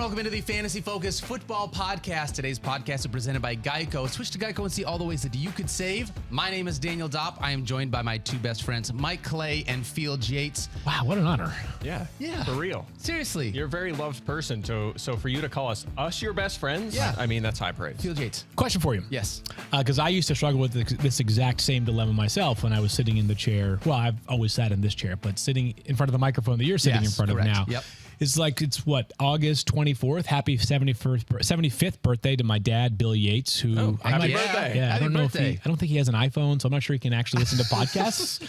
and welcome into the Fantasy Focus Football Podcast. Today's podcast is presented by Geico. Switch to Geico and see all the ways that you could save. My name is Daniel Dopp. I am joined by my two best friends, Mike Clay and Field Yates. Wow, what an honor. Yeah, for real. Seriously. You're a very loved person, so for you to call us your best friends, Yeah. I mean, that's high praise. Field Yates. Question for you. Yes. Because I used to struggle with this exact same dilemma myself when I was sitting in the chair. Well, I've always sat in this chair, but sitting in front of the microphone that you're sitting in front correct. of now. Yep. It's what, August 24th? Happy 75th birthday to my dad, Bill Yates, who happy birthday. Yeah, I Happy don't know birthday. I don't think he has an iPhone, so I'm not sure he can actually listen to podcasts.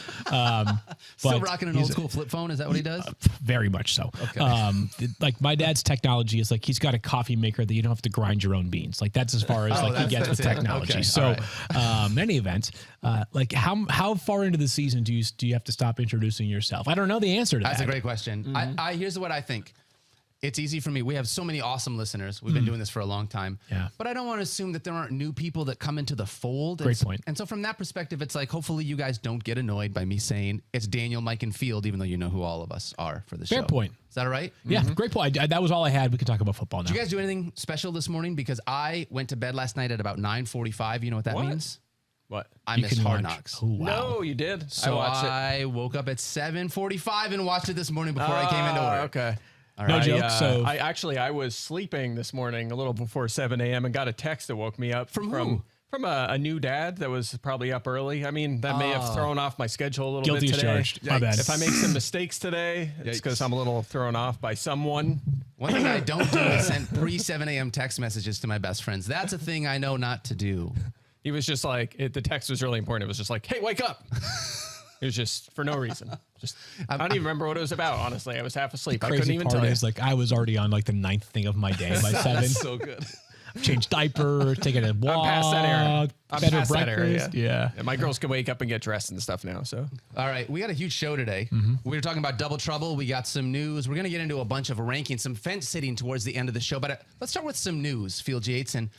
Still but rocking an old school flip phone. Is that what he does? Very much so. Okay. Like my dad's technology is like he's got a coffee maker that you don't have to grind your own beans. Like that's as far as he gets with it. technology. Okay. So, All in any event, like how far into the season do you have to stop introducing yourself? I don't know the answer to That's that. a great question. Mm-hmm. Here's what I think. It's easy for me. We have so many awesome listeners. We've been doing this for a long time. Yeah. But I don't want to assume that there aren't new people that come into the fold. Great point. And so from that perspective, it's like, hopefully you guys don't get annoyed by me saying it's Daniel, Mike, and Field, even though you know who all of us are for the show. Fair point. Is that all right? Yeah, great point. That was all I had. We could talk about football now. Did you guys do anything special this morning? Because I went to bed last night at about 9:45. You know what that What? means? What? I You missed can Hard watch- Knocks. Oh, wow. No, you did. So watched it. I woke up at 7:45 and watched it this morning before I came into work. Okay. All No right. joke. So I was sleeping this morning a little before 7 a.m. and got a text that woke me up From who? From a new dad that was probably up early. I mean, that may have thrown off my schedule a little Guilty bit as today. charged. My bad. If I make some mistakes today, it's Yikes. because I'm a little thrown off by someone. One thing I don't do is send pre-7 a.m. text messages to my best friends. That's a thing I know not to do. He was just like, the text was really important. It was just like, hey, wake up. It was just for no reason. Just I don't even remember what it was about, honestly. I was half asleep. I couldn't crazy even part tell you. is like I was already on like the 9th thing of my day by 7. That's so good. Changed diaper, taking a walk. I'm past that era. I'm better past that era, breakfast. Yeah. My girls can wake up and get dressed and stuff now. So All right, we got a huge show today. We were talking about double trouble. We got some news. We're going to get into a bunch of rankings, some fence sitting towards the end of the show. But let's start with some news. Field Yates, and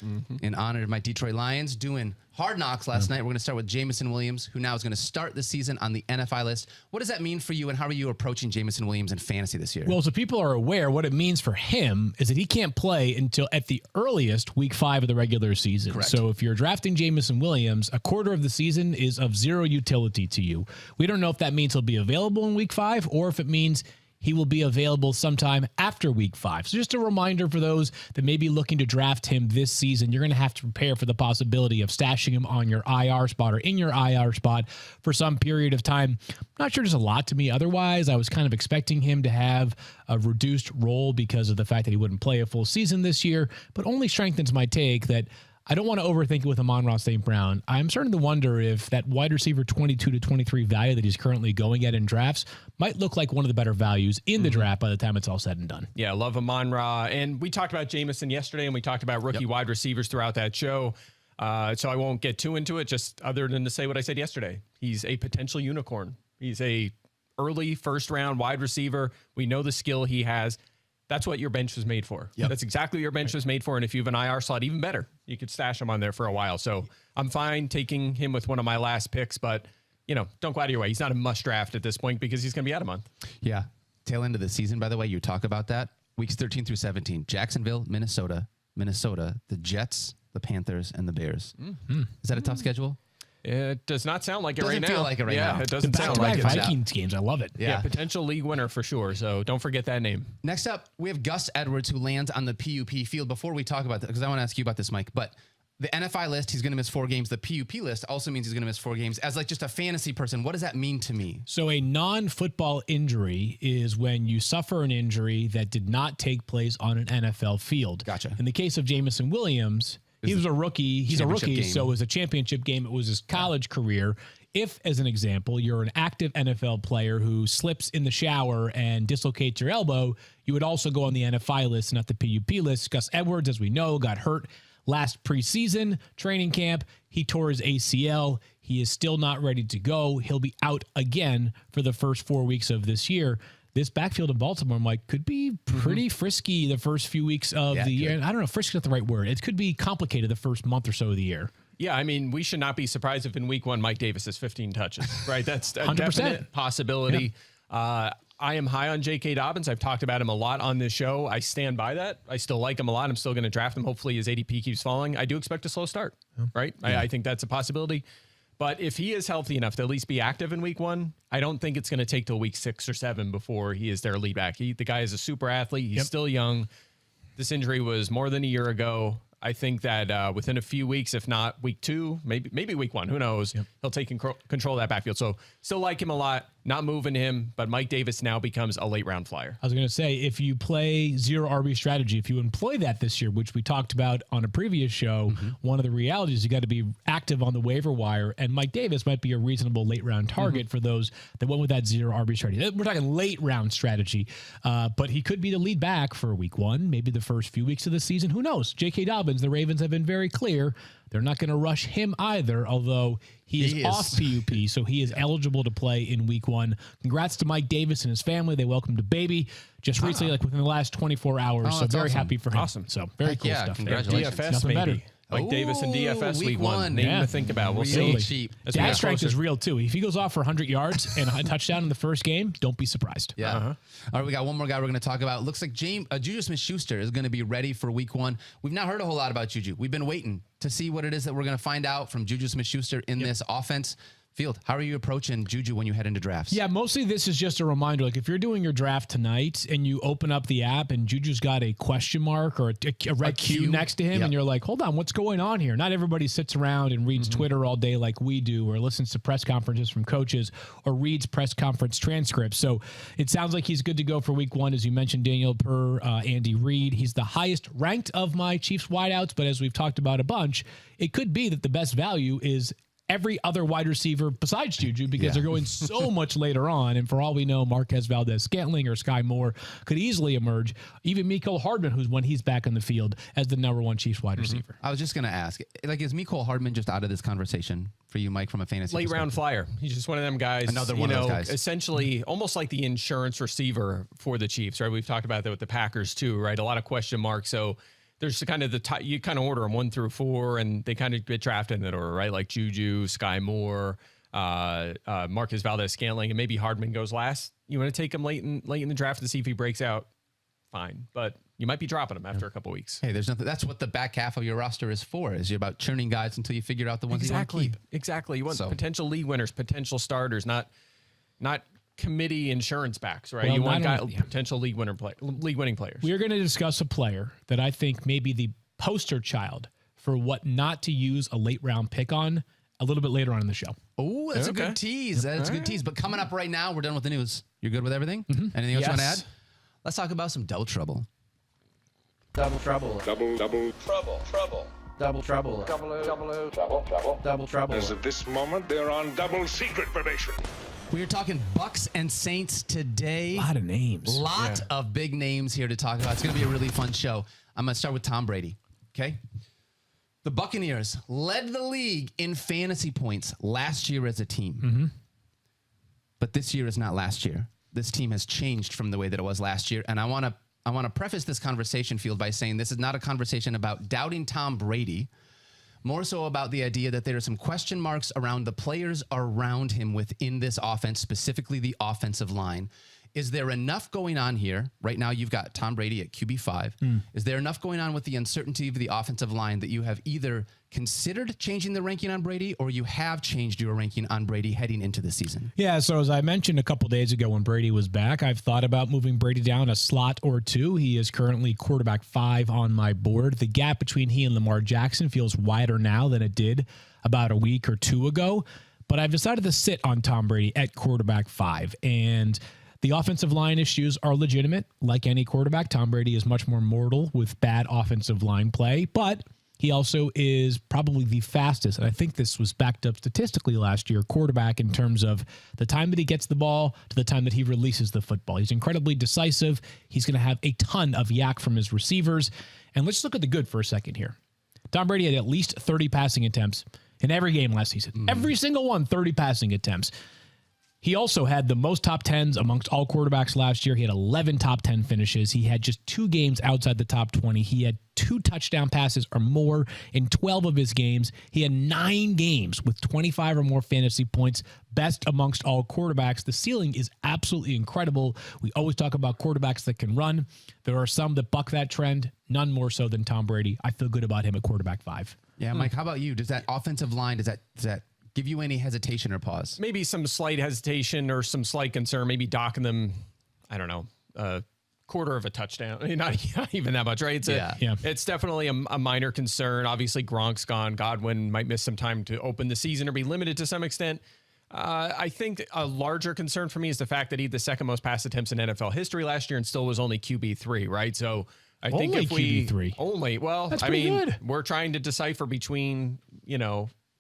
in honor of my Detroit Lions doing Hard Knocks last night, we're going to start with Jamison Williams, who now is going to start the season on the NFI list. What does that mean for you, and how are you approaching Jamison Williams in fantasy this year? Well, so people are aware, what it means for him is that he can't play until at the earliest week 5 of the regular season. Correct. So if you're drafting Jamison Williams, a quarter of the season is of zero utility to you. We don't know if that means he'll be available in week 5 or if it means he will be available sometime after week 5. So just a reminder for those that may be looking to draft him this season, you're going to have to prepare for the possibility of stashing him on your IR spot or in your IR spot for some period of time. I'm not sure there's a lot to me otherwise. I was kind of expecting him to have a reduced role because of the fact that he wouldn't play a full season this year, but only strengthens my take that I don't want to overthink it with Amon-Ra St. Brown. I'm starting to wonder if that wide receiver 22 to 23 value that he's currently going at in drafts might look like one of the better values in the draft by the time it's all said and done. yeah, love Amon-Ra. And we talked about Jameson yesterday, and we talked about rookie wide receivers throughout that show. So I won't get too into it, just other than to say what I said yesterday. He's a potential unicorn. He's a early first-round wide receiver. We know the skill he has. That's what your bench was made for. Yep. That's exactly what your bench was made for. And if you have an IR slot, even better. You could stash him on there for a while. So I'm fine taking him with one of my last picks, but don't go out of your way. He's not a must draft at this point because he's going to be out a month. Yeah. Tail end of the season, by the way, you talk about that. Weeks 13 through 17, Jacksonville, Minnesota, the Jets, the Panthers, and the Bears. Is that a tough schedule? It does not sound like it Doesn't right now. feel like it right now. It The doesn't sound like back-to-back it. Vikings games, I love it. Yeah, potential league winner for sure. So don't forget that name. Next up, we have Gus Edwards, who lands on the PUP field. Before we talk about that, because I want to ask you about this, Mike, but the NFI list, he's going to miss 4 games. The PUP list also means he's going to miss 4 games. As like just a fantasy person, what does that mean to me? So a non-football injury is when you suffer an injury that did not take place on an NFL field. Gotcha. In the case of Jamison Williams, he was a rookie. He's a championship rookie, game. so it was a championship game. It was his college career. If, as an example, you're an active NFL player who slips in the shower and dislocates your elbow, you would also go on the NFI list, not the PUP list. Gus Edwards, as we know, got hurt last preseason training camp. He tore his ACL. He is still not ready to go. He'll be out again for the first 4 weeks of this year. This backfield in Baltimore, Mike, could be pretty frisky the first few weeks of the year. And I don't know, frisky is not the right word. It could be complicated the first month or so of the year. Yeah, I mean, we should not be surprised if in week 1 Mike Davis has 15 touches, right? That's a 100%. definite possibility. I am high on J.K. Dobbins. I've talked about him a lot on this show. I stand by that. I still like him a lot. I'm still going to draft him. Hopefully his ADP keeps falling. I do expect a slow start, right? Yeah. I think that's a possibility. But if he is healthy enough to at least be active in week 1, I don't think it's going to take till week 6 or 7 before he is their lead back. The guy is a super athlete. He's still young. This injury was more than a year ago. I think that within a few weeks, if not week 2, maybe week 1, who knows, he'll take control of that backfield. So still like him a lot, not moving him, but Mike Davis now becomes a late round flyer. I was going to say, if you play zero RB strategy, if you employ that this year, which we talked about on a previous show, one of the realities is you got to be active on the waiver wire, and Mike Davis might be a reasonable late round target for those that went with that zero RB strategy. We're talking late round strategy, but he could be the lead back for week 1, maybe the first few weeks of the season. Who knows? J.K. Dobbins, the Ravens have been very clear. They're not going to rush him either, although he is off PUP, so he is eligible to play in week 1. Congrats to Mike Davis and his family. They welcomed a baby just recently, like within the last 24 hours. So very happy for him. Awesome. So very cool stuff. Congratulations. DFS, Nothing maybe. better. Like Davis and DFS week 1. Name to think about. We'll Really see. cheap. Dad strength is real, too. If he goes off for 100 yards and a touchdown in the first game, don't be surprised. Yeah. All right, we got one more guy we're going to talk about. Looks like Juju Smith-Schuster is going to be ready for week 1. We've not heard a whole lot about Juju. We've been waiting to see what it is that we're going to find out from Juju Smith-Schuster in this offense. Field, how are you approaching Juju when you head into drafts? Yeah, mostly this is just a reminder. Like if you're doing your draft tonight and you open up the app and Juju's got a question mark or a red Q next to him and you're like, hold on, what's going on here? Not everybody sits around and reads Twitter all day like we do, or listens to press conferences from coaches, or reads press conference transcripts. So it sounds like he's good to go for week 1, as you mentioned, Daniel, per Andy Reid. He's the highest ranked of my Chiefs wideouts, but as we've talked about a bunch, it could be that the best value is every other wide receiver besides Juju, because they're going so much later on. And for all we know, Marquez Valdez-Scantling or Sky Moore could easily emerge. Even Mecole Hardman, who's when he's back on the field as the number 1 Chiefs wide receiver. I was just going to ask, like, is Mecole Hardman just out of this conversation for you, Mike, from a fantasy late round flyer? He's just one of them guys. Another one of those guys. Essentially, almost like the insurance receiver for the Chiefs, right? We've talked about that with the Packers too, right? A lot of question marks. So there's kind of you kind of order them 1 through 4, and they kind of get drafted in that order, right? Like Juju, Sky Moore, Marquez Valdez-Scantling, and maybe Hardman goes last. You want to take him late in the draft to see if he breaks out, fine. But you might be dropping him after a couple weeks. Hey, there's nothing. That's what the back half of your roster is for. Is you're about churning guys until you figure out the ones you want to keep. Exactly. You want potential league winners, potential starters, not committee insurance backs, right? Well, you want potential league winning players. We are going to discuss a player that I think may be the poster child for what not to use a late round pick on a little bit later on in the show. Oh, that's a good tease. That's a good tease. But coming up right now, we're done with the news. You're good with everything? Anything else you want to add? Let's talk about some double trouble. Double trouble. Double trouble. Double trouble. Double trouble. As of this moment, they're on double secret probation. We are talking Bucks and Saints today. A lot of names. Lot of big names here to talk about. It's going to be a really fun show. I'm going to start with Tom Brady, okay? The Buccaneers led the league in fantasy points last year as a team. But this year is not last year. This team has changed from the way that it was last year. And I want to preface this conversation, Field, by saying this is not a conversation about doubting Tom Brady, more so about the idea that there are some question marks around the players around him within this offense, specifically the offensive line. Is there enough going on here? Right now, you've got Tom Brady at QB5. Is there enough going on with the uncertainty of the offensive line that you have either considered changing the ranking on Brady, or you have changed your ranking on Brady heading into the season? Yeah, so as I mentioned a couple days ago when Brady was back, I've thought about moving Brady down a slot or 2. He is currently quarterback 5 on my board. The gap between he and Lamar Jackson feels wider now than it did about a week or 2 ago. But I've decided to sit on Tom Brady at quarterback 5. And the offensive line issues are legitimate. Like any quarterback, Tom Brady is much more mortal with bad offensive line play, but he also is probably the fastest, and I think this was backed up statistically last year, quarterback in terms of the time that he gets the ball to the time that he releases the football. He's incredibly decisive. He's going to have a ton of yak from his receivers. And let's look at the good for a second here. Tom Brady had at least 30 passing attempts in every game last season. Every single one, 30 passing attempts. He also had the most top 10s amongst all quarterbacks last year. He had 11 top 10 finishes. He had just 2 games outside the top 20. He had 2 touchdown passes or more in 12 of his games. He had 9 games with 25 or more fantasy points, best amongst all quarterbacks. The ceiling is absolutely incredible. We always talk about quarterbacks that can run. There are some that buck that trend, none more so than Tom Brady. I feel good about him at quarterback 5. Yeah, Mike, how about you? Does that offensive line, does that give you any hesitation or pause? Maybe some slight hesitation or some slight concern, maybe docking them, I don't know, a quarter of a touchdown. I mean, not even that much, right? It's definitely a minor concern. Obviously, Gronk's gone. Godwin might miss some time to open the season or be limited to some extent. I think a larger concern for me is the fact that he had the second most pass attempts in NFL history last year and still was only QB3, right? So I think if we QB3. That's good. We're trying to decipher between,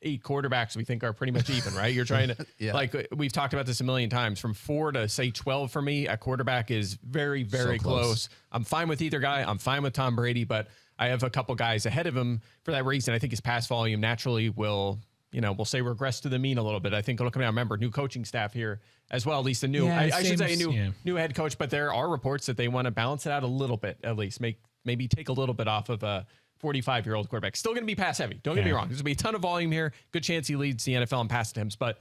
8 quarterbacks we think are pretty much even, right? You're trying to, like we've talked about this a million times, from 4 to say 12 for me at quarterback is very, very close. I'm fine with either guy. I'm fine with Tom Brady, but I have a couple guys ahead of him for that reason. I think his pass volume naturally will, we'll say regress to the mean a little bit. I think it'll come down. Remember, new coaching staff here as well, at least a new, I should say new head coach, but there are reports that they want to balance it out a little bit, at least maybe take a little bit off of a 45-year-old quarterback. Still going to be pass heavy. Don't get me wrong. There's going to be a ton of volume here. Good chance he leads the NFL in pass attempts, but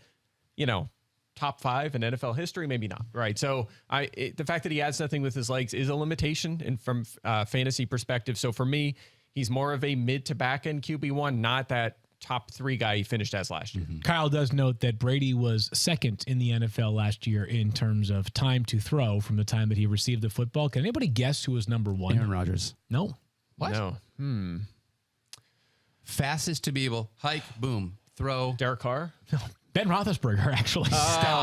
top 5 in NFL history, maybe not. Right. So the fact that he adds nothing with his legs is a limitation from fantasy perspective. So for me, he's more of a mid to back end QB1, not that top 3 guy he finished as last year. Kyle does note that Brady was second in the NFL last year in terms of time to throw from the time that he received the football. Can anybody guess who was number 1? Aaron Rodgers. No. What? No. Fastest to be able, hike, boom, throw. Derek Carr? No. Ben Roethlisberger, actually.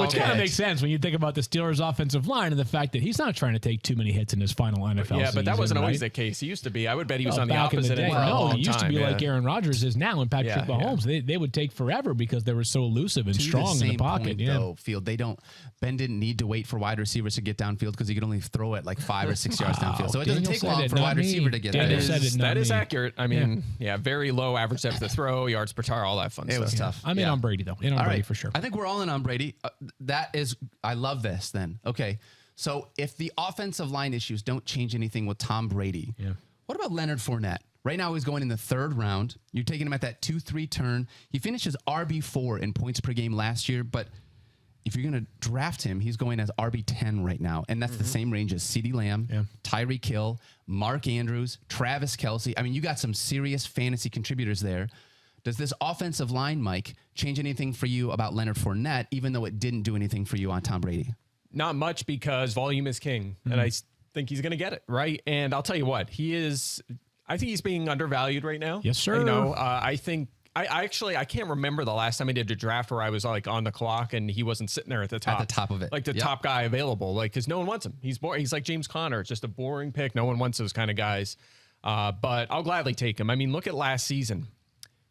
Which kind of makes sense when you think about the Steelers' offensive line and the fact that he's not trying to take too many hits in his final NFL season. Yeah, but that wasn't always the case. He used to be. I would bet he was on the opposite end for a long time. He used to be like Aaron Rodgers is now and Patrick Mahomes. They would take forever because they were so elusive and strong in the pocket. Point, though, Field, Ben didn't need to wait for wide receivers to get downfield because he could only throw it like 5 or 6 yards downfield. So it doesn't take long for a wide receiver to get there. That is accurate. I mean, very low average depth of throw, yards per tar, all that fun stuff. It was tough. I'm in on Brady, though. In on Brady for sure. I think we're all in on Brady. I love this then. Okay. So if the offensive line issues don't change anything with Tom Brady, what about Leonard Fournette? Right now he's going in the 3rd round. You're taking him at that 2-3 turn. He finishes RB4 in points per game last year, but if you're going to draft him, he's going as RB10 right now. And that's the same range as CeeDee Lamb, Tyreek Hill, Mark Andrews, Travis Kelce. I mean, you got some serious fantasy contributors there. Does this offensive line, Mike, change anything for you about Leonard Fournette, even though it didn't do anything for you on Tom Brady? Not much, because volume is king, and I think he's going to get it, right? And I'll tell you what, I think he's being undervalued right now. Yes, sir. I think I can't remember the last time I did a draft where I was like on the clock and he wasn't sitting there at the top of it, like the top guy available, like, because no one wants him. He's boring. He's like James Conner. It's just a boring pick. No one wants those kind of guys. But I'll gladly take him. I mean, look at last season.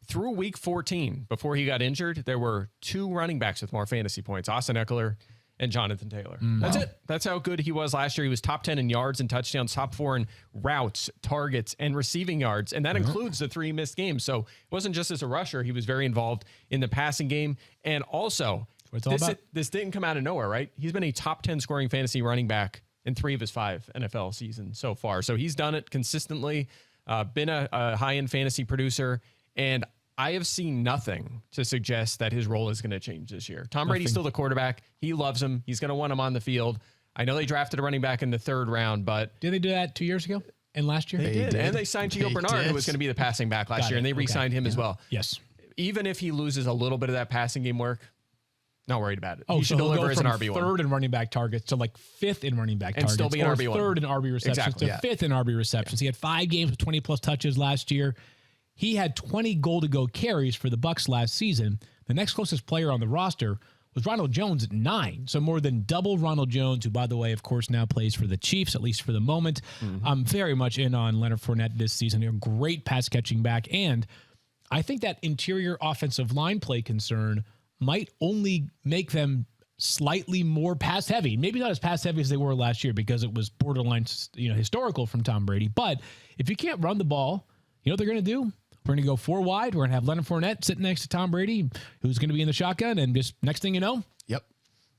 Through week 14, before he got injured, there were 2 running backs with more fantasy points, Austin Eckler and Jonathan Taylor. That's it. That's how good he was last year. He was top 10 in yards and touchdowns, top 4 in routes, targets, and receiving yards. And that includes the 3 missed games. So it wasn't just as a rusher. He was very involved in the passing game. And also, this didn't come out of nowhere, right? He's been a top 10 scoring fantasy running back in 3 of his 5 NFL seasons so far. So he's done it consistently, been a high-end fantasy producer. And I have seen nothing to suggest that his role is going to change this year. Tom Brady's still the quarterback. He loves him. He's going to want him on the field. I know they drafted a running back in the 3rd round, but... Did they do that 2 years ago and last year? They did. And they signed Gio Bernard, who was going to be the passing back last year, and they re-signed him as well. Yes. Even if he loses a little bit of that passing game work, not worried about it. Oh, he should deliver as an RB1. 3rd in running back targets to like 5th in running back targets. And still be an RB1. 3rd in RB receptions to 5th in RB receptions. He had 5 games with 20-plus touches last year. He had 20 goal-to-go carries for the Bucs last season. The next closest player on the roster was Ronald Jones at 9. So more than double Ronald Jones, who, by the way, of course, now plays for the Chiefs, at least for the moment. I'm very much in on Leonard Fournette this season. They're a great pass-catching back. And I think that interior offensive line play concern might only make them slightly more pass-heavy. Maybe not as pass-heavy as they were last year because it was borderline, historical from Tom Brady. But if you can't run the ball, you know what they're going to do? We're going to go 4 wide. We're going to have Leonard Fournette sitting next to Tom Brady, who's going to be in the shotgun. And just next thing you know,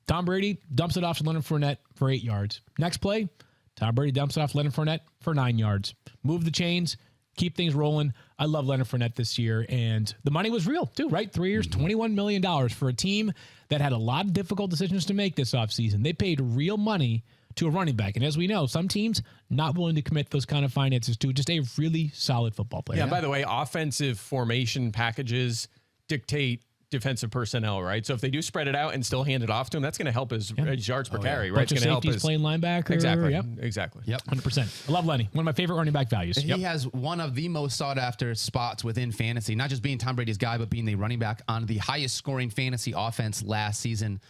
Tom Brady dumps it off to Leonard Fournette for 8 yards. Next play, Tom Brady dumps it off Leonard Fournette for 9 yards. Move the chains, keep things rolling. I love Leonard Fournette this year, and the money was real, too, right? 3 years, $21 million for a team that had a lot of difficult decisions to make this offseason. They paid real money to a running back. And as we know, some teams not willing to commit those kind of finances to just a really solid football player. Yeah, by the way, offensive formation packages dictate defensive personnel, right? So if they do spread it out and still hand it off to him, that's going to help his yards per carry, right? Bunch It's of going to help safeties his playing linebacker. Exactly. Yep. Exactly. Yep. 100%. I love Lenny. One of my favorite running back values. He has one of the most sought after spots within fantasy, not just being Tom Brady's guy, but being the running back on the highest scoring fantasy offense last season.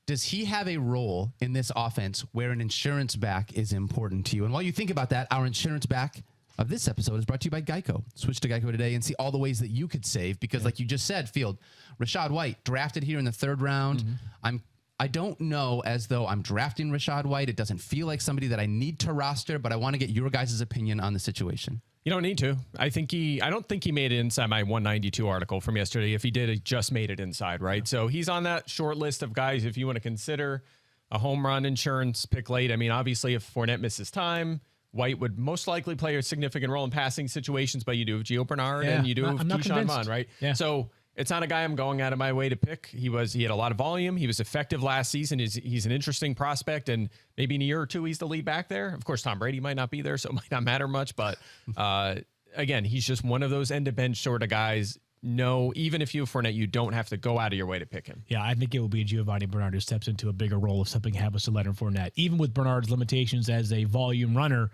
Does he have a role in this offense where an insurance back is important to you? And while you think about that, our insurance back of this episode is brought to you by Geico. Switch to Geico today and see all the ways that you could save, because like you just said, Field, Rachaad White drafted here in the 3rd round. I don't know as though I'm drafting Rachaad White. It doesn't feel like somebody that I need to roster, but I want to get your guys' opinion on the situation. You don't need to. I don't think he made it inside my 192 article from yesterday. If he did, he just made it inside, right? So he's on that short list of guys if you want to consider a home run insurance pick late. I mean, obviously, if Fournette misses time, White would most likely play a significant role in passing situations, but you do have Gio Bernard and you do have Keyshawn Vaughn, right? Yeah. So it's not a guy I'm going out of my way to pick. He had a lot of volume. He was effective last season. He's an interesting prospect, and maybe in a year or two, he's the lead back there. Of course, Tom Brady might not be there, so it might not matter much, but again, he's just one of those end of bench sort of guys. No, even if you have Fournette, you don't have to go out of your way to pick him. Yeah, I think it will be Giovanni Bernard who steps into a bigger role if something happens to Leonard Fournette. Even with Bernard's limitations as a volume runner,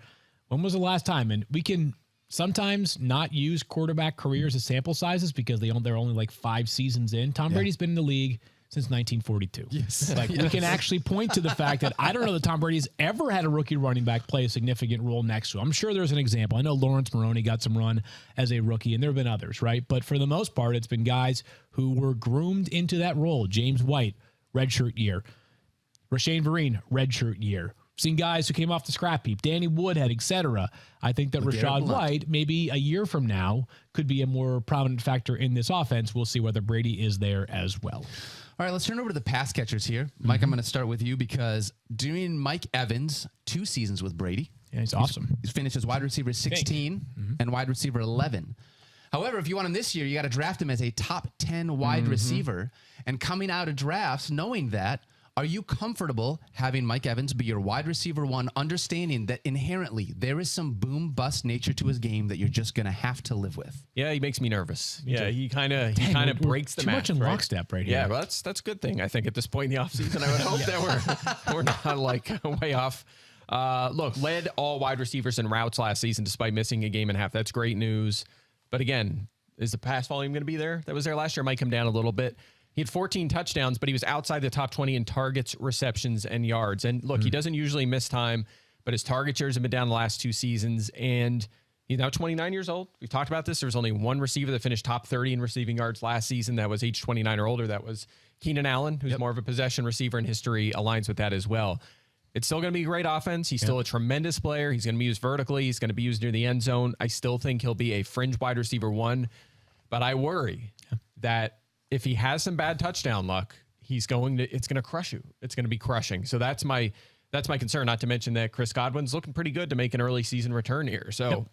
when was the last time? And we can sometimes not use quarterback careers as sample sizes because they're only like 5 seasons in. Tom Brady's been in the league since 1942. Yes. We can actually point to the fact that I don't know that Tom Brady's ever had a rookie running back play a significant role next to him. I'm sure there's an example. I know Lawrence Maroney got some run as a rookie, and there have been others, right? But for the most part, it's been guys who were groomed into that role. James White, redshirt year. Rashawn Vereen, redshirt year. Seen guys who came off the scrap heap, Danny Woodhead, etc. I think that Rachaad White, maybe a year from now, could be a more prominent factor in this offense. We'll see whether Brady is there as well. All right, let's turn over to the pass catchers here. Mike, I'm going to start with you because doing Mike Evans 2 seasons with Brady. Yeah, he's awesome. He's finished as wide receiver 16 and wide receiver 11. However, if you want him this year, you got to draft him as a top 10 wide receiver. And coming out of drafts, knowing that, are you comfortable having Mike Evans be your wide receiver 1, understanding that inherently there is some boom bust nature to his game that you're just going to have to live with? Yeah, he makes me nervous. Yeah, he kind of breaks the too math. Much in lockstep right here. Yeah, well, that's a good thing. I think at this point in the offseason, I would hope that we're not like way off. Look, led all wide receivers in routes last season despite missing a game and a half. That's great news. But again, is the pass volume going to be there? That was there last year. Might come down a little bit. He had 14 touchdowns, but he was outside the top 20 in targets, receptions, and yards. And look, he doesn't usually miss time, but his target shares have been down the last 2 seasons. And he's now 29 years old. We've talked about this. There was only one receiver that finished top 30 in receiving yards last season. That was age 29 or older. That was Keenan Allen, who's more of a possession receiver in history, aligns with that as well. It's still going to be a great offense. He's still a tremendous player. He's going to be used vertically. He's going to be used near the end zone. I still think he'll be a fringe wide receiver 1, but I worry that if he has some bad touchdown luck, it's going to crush you. It's going to be crushing. So that's my concern, not to mention that Chris Godwin's looking pretty good to make an early season return here. So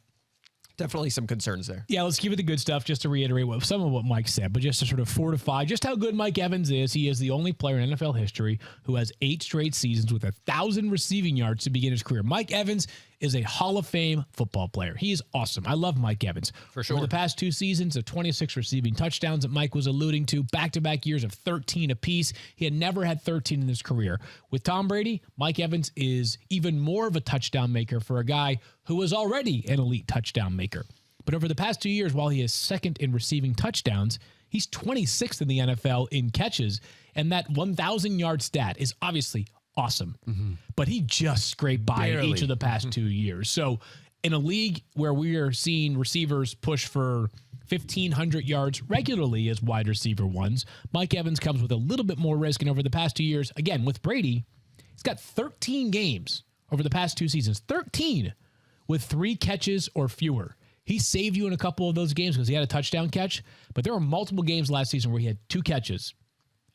definitely some concerns there. Yeah, let's give it the good stuff just to reiterate some of what Mike said, but just to sort of fortify just how good Mike Evans is. He is the only player in NFL history who has 8 straight seasons with 1,000 receiving yards to begin his career. Mike Evans is a Hall of Fame football player. He is awesome. I love Mike Evans. For sure. Over the past 2 seasons of 26 receiving touchdowns that Mike was alluding to, back-to-back years of 13 apiece. He had never had 13 in his career. With Tom Brady, Mike Evans is even more of a touchdown maker for a guy who was already an elite touchdown maker. But over the past 2 years, while he is second in receiving touchdowns, he's 26th in the NFL in catches, and that 1,000-yard stat is obviously awesome. But he just scraped by each of the past 2 years. So in a league where we are seeing receivers push for 1,500 yards regularly as wide receiver 1s, Mike Evans comes with a little bit more risk. And over the past 2 years, again, with Brady, he's got 13 games over the past 2 seasons, 13 with 3 catches or fewer. He saved you in a couple of those games because he had a touchdown catch, but there were multiple games last season where he had 2 catches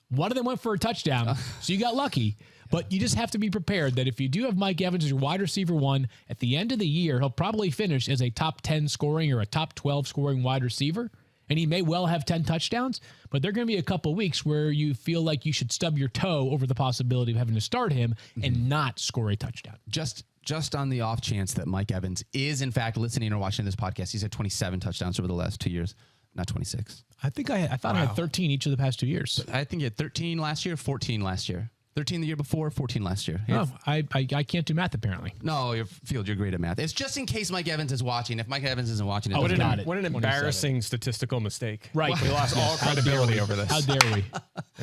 One of them went for a touchdown, so you got lucky. But you just have to be prepared that if you do have Mike Evans as your wide receiver 1, at the end of the year, he'll probably finish as a top 10 scoring or a top 12 scoring wide receiver. And he may well have 10 touchdowns, but there are going to be a couple weeks where you feel like you should stub your toe over the possibility of having to start him and not score a touchdown. Just on the off chance that Mike Evans is, in fact, listening or watching this podcast, he's had 27 touchdowns over the last 2 years, not 26. I thought I had 13 each of the past 2 years. I think he had 13 last year, 14 last year. 13 the year before, 14 last year. Oh, I can't do math, apparently. No, Field, you're great at math. It's just in case Mike Evans is watching. If Mike Evans isn't watching, What doesn't matter. an embarrassing statistical mistake. Right. We lost all credibility over this. How dare we?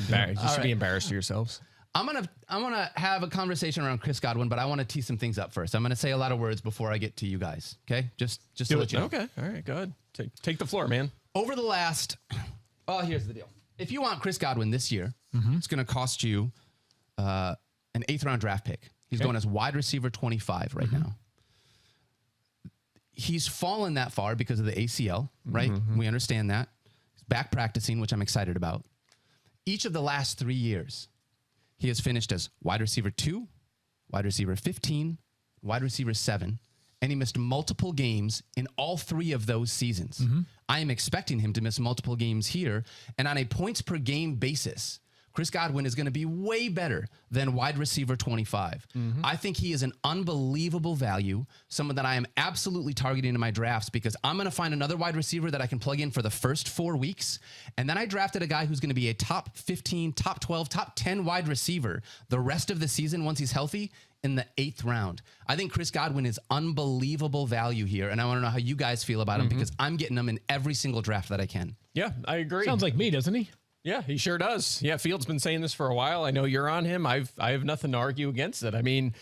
You should be embarrassed to yourselves. I'm gonna have a conversation around Chris Godwin, but I want to tee some things up first. I'm gonna say a lot of words before I get to you guys. Okay, just to let you know. Okay, all right, go ahead. Take the floor, man. Over the last, here's the deal. If you want Chris Godwin this year, it's gonna cost you an 8th round draft pick. He's going as wide receiver 25 right now. He's fallen that far because of the ACL, right? We understand that. He's back practicing, which I'm excited about. Each of the last 3 years, he has finished as wide receiver 2, wide receiver 15, wide receiver 7, and he missed multiple games in all 3 of those seasons. I am expecting him to miss multiple games here, and on a points per game basis, Chris Godwin is going to be way better than wide receiver 25. I think he is an unbelievable value, someone that I am absolutely targeting in my drafts because I'm going to find another wide receiver that I can plug in for the first 4 weeks. And then I drafted a guy who's going to be a top 15, top 12, top 10 wide receiver the rest of the season once he's healthy in the 8th round. I think Chris Godwin is unbelievable value here, and I want to know how you guys feel about him because I'm getting him in every single draft that I can. Yeah, I agree. Sounds like me, doesn't he? Yeah, he sure does. Yeah, Field's been saying this for a while. I know you're on him. I have nothing to argue against it. I mean,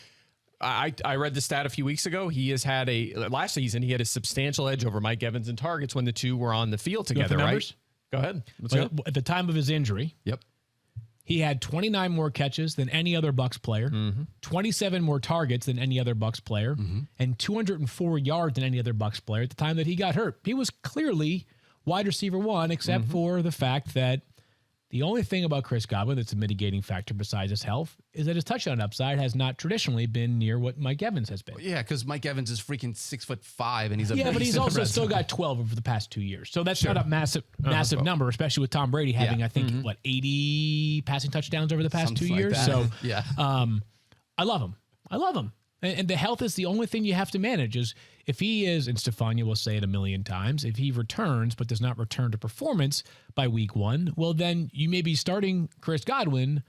I read the stat a few weeks ago. He has had last season, he had a substantial edge over Mike Evans in targets when the two were on the field together, right? Go ahead. Let's go. At the time of his injury, he had 29 more catches than any other Bucs player, 27 more targets than any other Bucs player, and 204 yards than any other Bucs player at the time that he got hurt. He was clearly wide receiver 1, except for the fact that the only thing about Chris Godwin that's a mitigating factor besides his health is that his touchdown upside has not traditionally been near what Mike Evans has been. Yeah, because Mike Evans is freaking 6'5", and he's a but he's also still got 12 over the past 2 years. So that's not a massive number, especially with Tom Brady having, I think, 80 passing touchdowns over the past Something 2 like years. that. So Yeah. I love him. I love him. And the health is the only thing you have to manage. Is if he is, and Stefania will say it a million times, if he returns but does not return to performance by week 1, well, then you may be starting Chris Godwin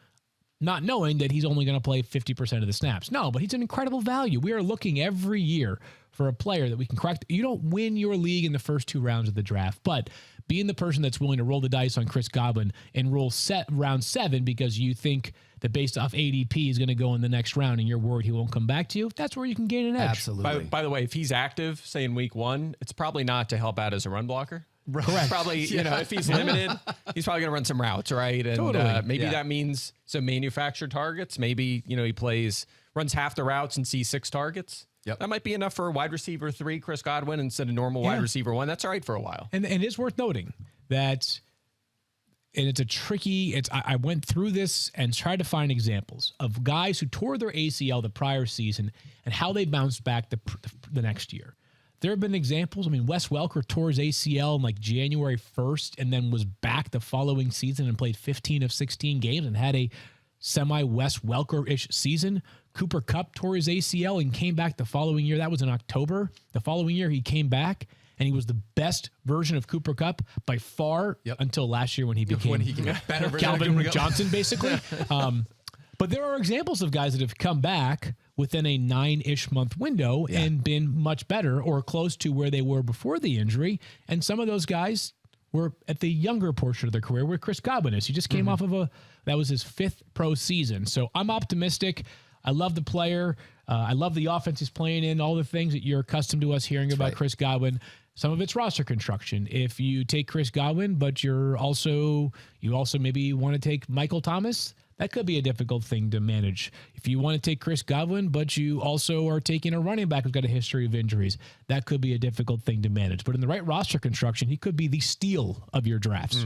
not knowing that he's only going to play 50% of the snaps. No, but he's an incredible value. We are looking every year for a player that we can correct. You don't win your league in the first 2 rounds of the draft, but being the person that's willing to roll the dice on Chris Godwin and roll round 7 because you think that based off ADP he's going to go in the next round and you're worried he won't come back to you, that's where you can gain an edge. Absolutely. By the way, if he's active, say in week 1, it's probably not to help out as a run blocker. Correct. Probably, if he's limited, he's probably going to run some routes, right? And maybe that means some manufactured targets. Maybe, he runs half the routes and sees 6 targets. Yep. That might be enough for wide receiver 3, Chris Godwin, instead of normal wide receiver 1. That's all right for a while. And it is worth noting that, and it's a tricky, I went through this and tried to find examples of guys who tore their ACL the prior season and how they bounced back the next year. There have been examples. I mean, Wes Welker tore his ACL in January 1st and then was back the following season and played 15 of 16 games and had a semi-Wes Welker-ish season. Cooper Kupp tore his ACL and came back the following year. That was in October. The following year, he came back, and he was the best version of Cooper Kupp by far until last year when he became better version Calvin of Johnson, basically. But there are examples of guys that have come back within a 9-ish month window and been much better or close to where they were before the injury. And some of those guys were at the younger portion of their career where Chris Godwin is. He just came off of that was his 5th pro season. So I'm optimistic. I love the player. I love the offense he's playing in, all the things that you're accustomed to us hearing about Chris Godwin. Some of it's roster construction. If you take Chris Godwin, but you also maybe want to take Michael Thomas, that could be a difficult thing to manage. If you want to take Chris Godwin, but you also are taking a running back who's got a history of injuries, that could be a difficult thing to manage. But in the right roster construction, he could be the steal of your drafts.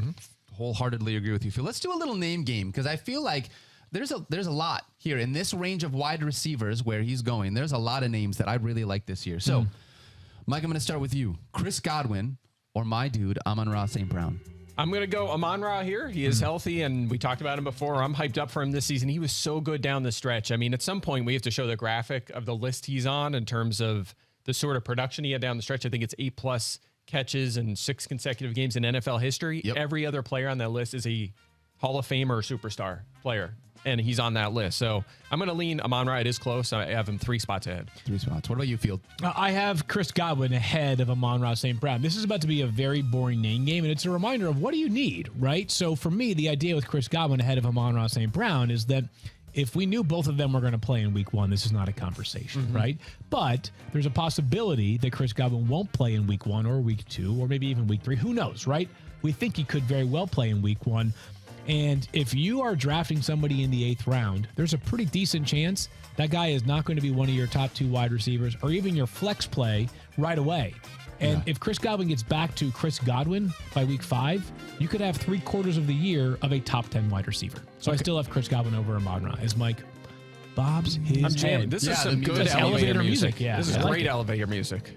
Wholeheartedly agree with you, Phil. Let's do a little name game because I feel like there's a lot here in this range of wide receivers where he's going. There's a lot of names that I really like this year. So, Mike, I'm going to start with you. Chris Godwin or my dude, Amon-Ra St. Brown? I'm going to go Amon-Ra here. He is healthy, and we talked about him before. I'm hyped up for him this season. He was so good down the stretch. I mean, at some point, we have to show the graphic of the list he's on in terms of the sort of production he had down the stretch. I think it's 8+ catches in 6 consecutive games in NFL history. Yep. Every other player on that list is a Hall of Famer or superstar player, and he's on that list. So I'm going to lean Amon-Ra. It is close. I have him 3 spots ahead. 3 spots. What about you, Field? I have Chris Godwin ahead of Amon-Ra St. Brown. This is about to be a very boring name game, and it's a reminder of what do you need, right? So for me, the idea with Chris Godwin ahead of Amon-Ra St. Brown is that if we knew both of them were going to play in week 1, this is not a conversation, right? But there's a possibility that Chris Godwin won't play in week 1 or week 2 or maybe even week 3. Who knows, right? We think he could very well play in week 1. And if you are drafting somebody in the 8th round, there's a pretty decent chance that guy is not going to be one of your top 2 wide receivers or even your flex play right away. And if Chris Godwin gets back to Chris Godwin by week 5, you could have 3/4 of the year of a top 10 wide receiver. So I still have Chris Godwin over Amon-Ra. As Mike bobs his I'm jamming. head. This Yeah, is the some good music. elevator music. Yeah, This is I like great it. elevator music.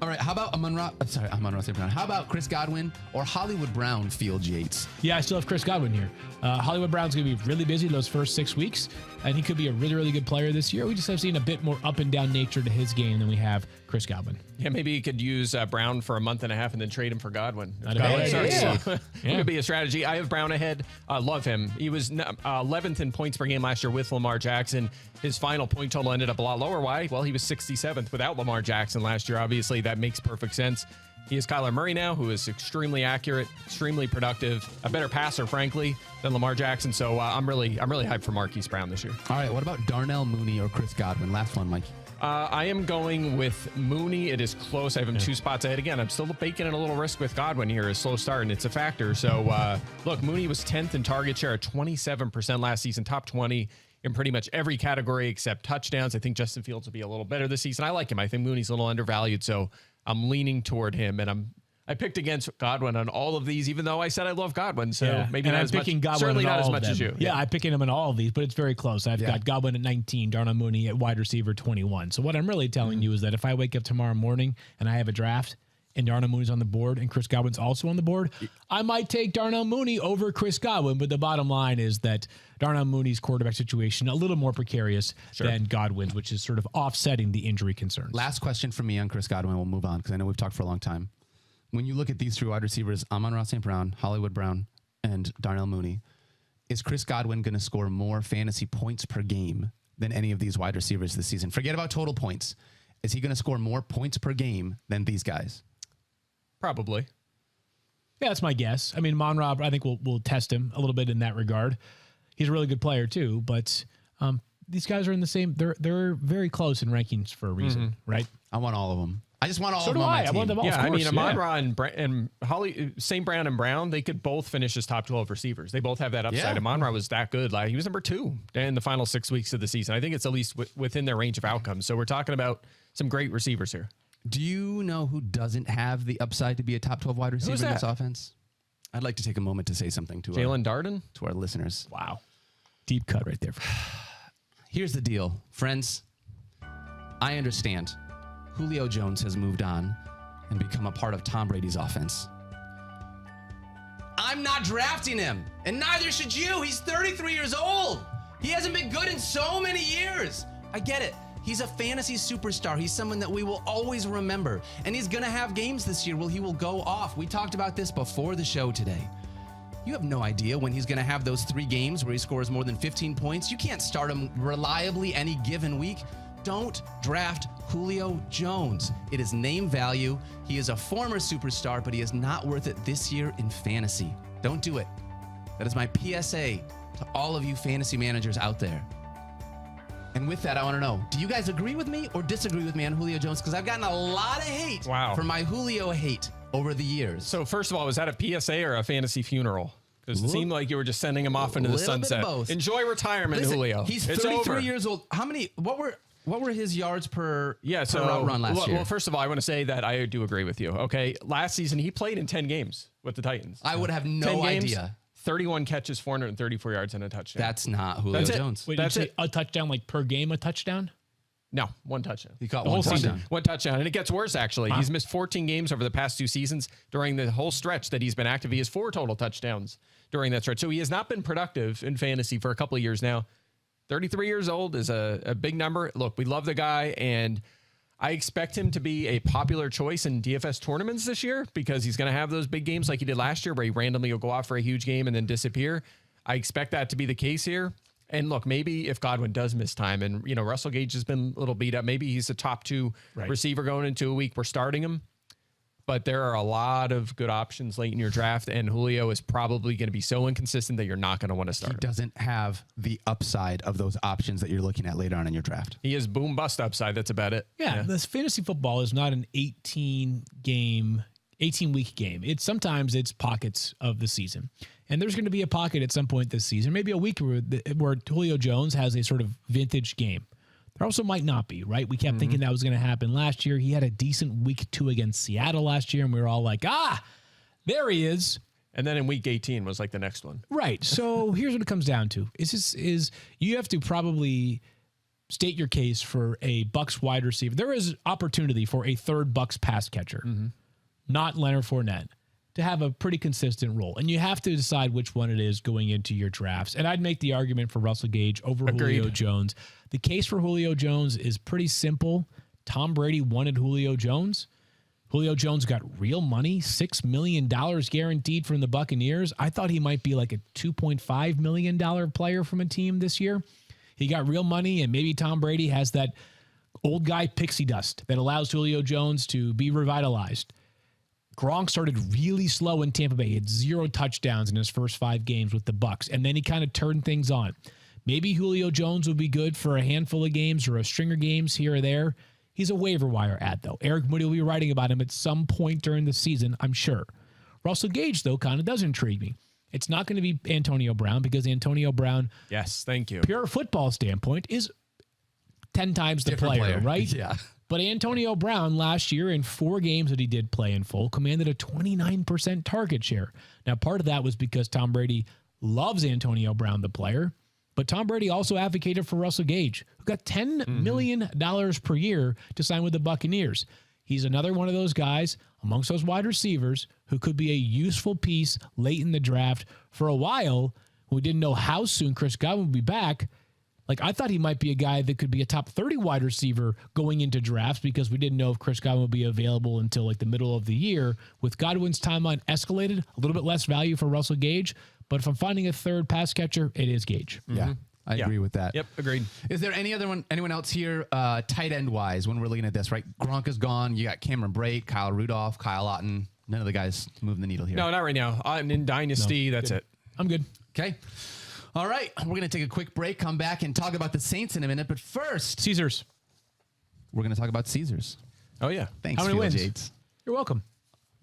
All right, how about Amon-Ra St. Brown? How about Chris Godwin or Hollywood Brown, Field Yates? Yeah, I still have Chris Godwin here. Hollywood Brown's going to be really busy those first 6 weeks, and he could be a really, really good player this year. We just have seen a bit more up and down nature to his game than we have Chris Godwin. Yeah, maybe you could use Brown for a month and a half and then trade him for Godwin. That'd Godwin be- starts yeah. slow. It could be a strategy. I have Brown ahead. Love him. He was 11th in points per game last year with Lamar Jackson. His final point total ended up a lot lower. Why? Well, he was 67th without Lamar Jackson last year. Obviously, that makes perfect sense. He has Kyler Murray now, who is extremely accurate, extremely productive, a better passer, frankly, than Lamar Jackson. So I'm really hyped for Marquise Brown this year. All right, what about Darnell Mooney or Chris Godwin? Last one, Mike. I am going with Mooney. It is close. I have him 2 spots ahead. Again, I'm still baking in a little risk with Godwin here. A slow start, and it's a factor. So, look, Mooney was 10th in target share at 27% last season, top 20 in pretty much every category except touchdowns. I think Justin Fields will be a little better this season. I like him. I think Mooney's a little undervalued, so I'm leaning toward him, and I picked against Godwin on all of these, even though I said I love Godwin. So maybe and not I'm as much. picking Godwin Certainly in not as all much of as them. you. Yeah, I'm picking him in all of these, but it's very close. I've got Godwin at 19, Darnell Mooney at wide receiver 21. So what I'm really telling you is that if I wake up tomorrow morning and I have a draft and Darnell Mooney's on the board and Chris Godwin's also on the board, I might take Darnell Mooney over Chris Godwin. But the bottom line is that Darnell Mooney's quarterback situation a little more precarious than Godwin's, which is sort of offsetting the injury concerns. Last question from me on Chris Godwin. We'll move on because I know we've talked for a long time. When you look at these 3 wide receivers, Amon-Ra St. Brown, Hollywood Brown, and Darnell Mooney, is Chris Godwin going to score more fantasy points per game than any of these wide receivers this season? Forget about total points. Is he going to score more points per game than these guys? Probably. Yeah, that's my guess. I mean, Amon-Ra, I think we'll test him a little bit in that regard. He's a really good player too, but these guys are in the same. They're very close in rankings for a reason, right? I want all of them. I just want all So of do them on my I. I team. want them all. Yeah, Of I mean, course, Amon-Ra and St. Brown and Brown, they could both finish as top 12 receivers. They both have that upside. Yeah. Amon-Ra was that good. Like, he was number 2 in the final 6 weeks of the season. I think it's at least within their range of outcomes. So we're talking about some great receivers here. Do you know who doesn't have the upside to be a top 12 wide receiver in this that? offense? I'd like to take a moment to say something to Jalen Darden? our listeners. Wow, deep cut right there. Here's the deal, friends. I understand Julio Jones has moved on and become a part of Tom Brady's offense. I'm not drafting him, and neither should you. He's 33 years old. He hasn't been good in so many years. I get it. He's a fantasy superstar. He's someone that we will always remember. And he's going to have games this year where he will go off. We talked about this before the show today. You have no idea when he's going to have those 3 games where he scores more than 15 points. You can't start him reliably any given week. Don't draft Julio Jones. It is name value. He is a former superstar, but he is not worth it this year in fantasy. Don't do it. That is my PSA to all of you fantasy managers out there. And with that, I want to know, do you guys agree with me or disagree with me on Julio Jones? Because I've gotten a lot of hate for my Julio hate over the years. So first of all, was that a PSA or a fantasy funeral? Because it seemed like you were just sending him off into the sunset. Both. Enjoy retirement, Listen, Julio. He's It's 33 over. years old. What were his yards per route route run last year? Well, first of all, I want to say that I do agree with you. Okay, last season he played in 10 games with the Titans. I would have no 10 games, idea. 31 catches, 434 yards, and a touchdown. That's not Julio That's it. Jones. Wait, That's did you say it. a touchdown like per game, a touchdown? No, one touchdown. He caught The one whole season, touchdown. one touchdown. And it gets worse, actually. He's missed 14 games over the past 2 seasons. During the whole stretch that he's been active, he has 4 total touchdowns during that stretch. So he has not been productive in fantasy for a couple of years now. 33 years old is a big number. Look, we love the guy, and I expect him to be a popular choice in DFS tournaments this year because he's going to have those big games like he did last year where he randomly will go off for a huge game and then disappear. I expect that to be the case here. And look, maybe if Godwin does miss time and, Russell Gage has been a little beat up, maybe he's a top 2 receiver going into a week. We're starting him. But there are a lot of good options late in your draft, and Julio is probably going to be so inconsistent that you're not going to want to start He him. doesn't have the upside of those options that you're looking at later on in your draft. He is boom bust upside. That's about it. Yeah, this fantasy football is not an 18-week game. Sometimes it's pockets of the season. And there's going to be a pocket at some point this season, maybe a week where Julio Jones has a sort of vintage game. There also might not be, right? We kept thinking that was going to happen last year. He had a decent week 2 against Seattle last year, and we were all like, there he is. And then in week 18 was like the next one. Right. So here's what it comes down to. Is you have to probably state your case for a Bucs wide receiver. There is opportunity for a third Bucs pass catcher, not Leonard Fournette, to have a pretty consistent role. And you have to decide which one it is going into your drafts. And I'd make the argument for Russell Gage over Julio Jones. The case for Julio Jones is pretty simple. Tom Brady wanted Julio Jones. Julio Jones got real money, $6 million guaranteed from the Buccaneers. I thought he might be like a $2.5 million player from a team this year. He got real money, and maybe Tom Brady has that old guy pixie dust that allows Julio Jones to be revitalized. Gronk started really slow in Tampa Bay. He had 0 touchdowns in his first 5 games with the Bucs, and then he kind of turned things on. Maybe Julio Jones would be good for a handful of games or a string of games here or there. He's a waiver wire ad, though. Eric Moody will be writing about him at some point during the season, I'm sure. Russell Gage, though, kind of does intrigue me. It's not going to be Antonio Brown because Antonio Brown, Yes, thank you. pure football standpoint, is 10 times the Different player, right? Yeah. But Antonio Brown last year in 4 games that he did play in full commanded a 29% target share. Now, part of that was because Tom Brady loves Antonio Brown, the player, but Tom Brady also advocated for Russell Gage, who got $10 million per year to sign with the Buccaneers. He's another one of those guys amongst those wide receivers who could be a useful piece late in the draft. For a while, we didn't know how soon Chris Godwin would be back. Like, I thought he might be a guy that could be a top 30 wide receiver going into drafts because we didn't know if Chris Godwin would be available until like the middle of the year. With Godwin's timeline escalated, a little bit less value for Russell Gage. But if I'm finding a third pass catcher, it is Gage. Yeah. I agree with that. Yep, agreed. Is there anyone else here, tight end wise, when we're looking at this, right? Gronk is gone. You got Cameron Brate, Kyle Rudolph, Kyle Otten. None of the guys moving the needle here. No, not right now. I'm in Dynasty. That's it. I'm good. Okay. All right. We're going to take a quick break, come back, and talk about the Saints in a minute. But first, Caesars. we're going to talk about Caesars. Oh, yeah. Thanks, How many Phil wins? Yates. You're welcome.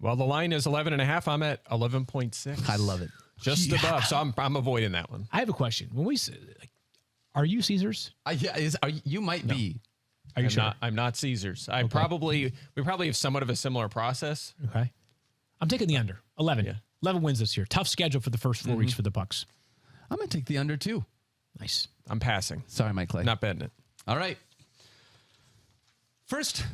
Well, the line is 11.5. I'm at 11.6. I love it. Just above. So I'm avoiding that one. I have a question. When we say, are you Caesars? You might be. Are you sure? I'm not Caesars. We probably have somewhat of a similar process. Okay. I'm taking the under. 11. Yeah. 11 wins this year. Tough schedule for the first 4 weeks for the Bucs. I'm going to take the under, too. Nice. I'm passing. Sorry, Mike Clay. Not betting it. All right. First,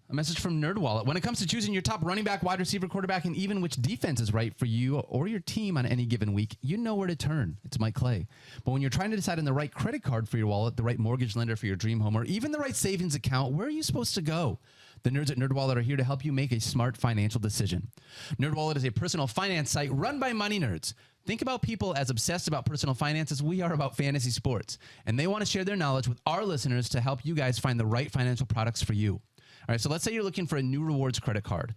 a message from NerdWallet. When it comes to choosing your top running back, wide receiver, quarterback, and even which defense is right for you or your team on any given week, you know where to turn. It's Mike Clay. But when you're trying to decide on the right credit card for your wallet, the right mortgage lender for your dream home, or even the right savings account, where are you supposed to go? The nerds at NerdWallet are here to help you make a smart financial decision. NerdWallet is a personal finance site run by money nerds. Think about people as obsessed about personal finance as we are about fantasy sports. And they want to share their knowledge with our listeners to help you guys find the right financial products for you. All right, so let's say you're looking for a new rewards credit card.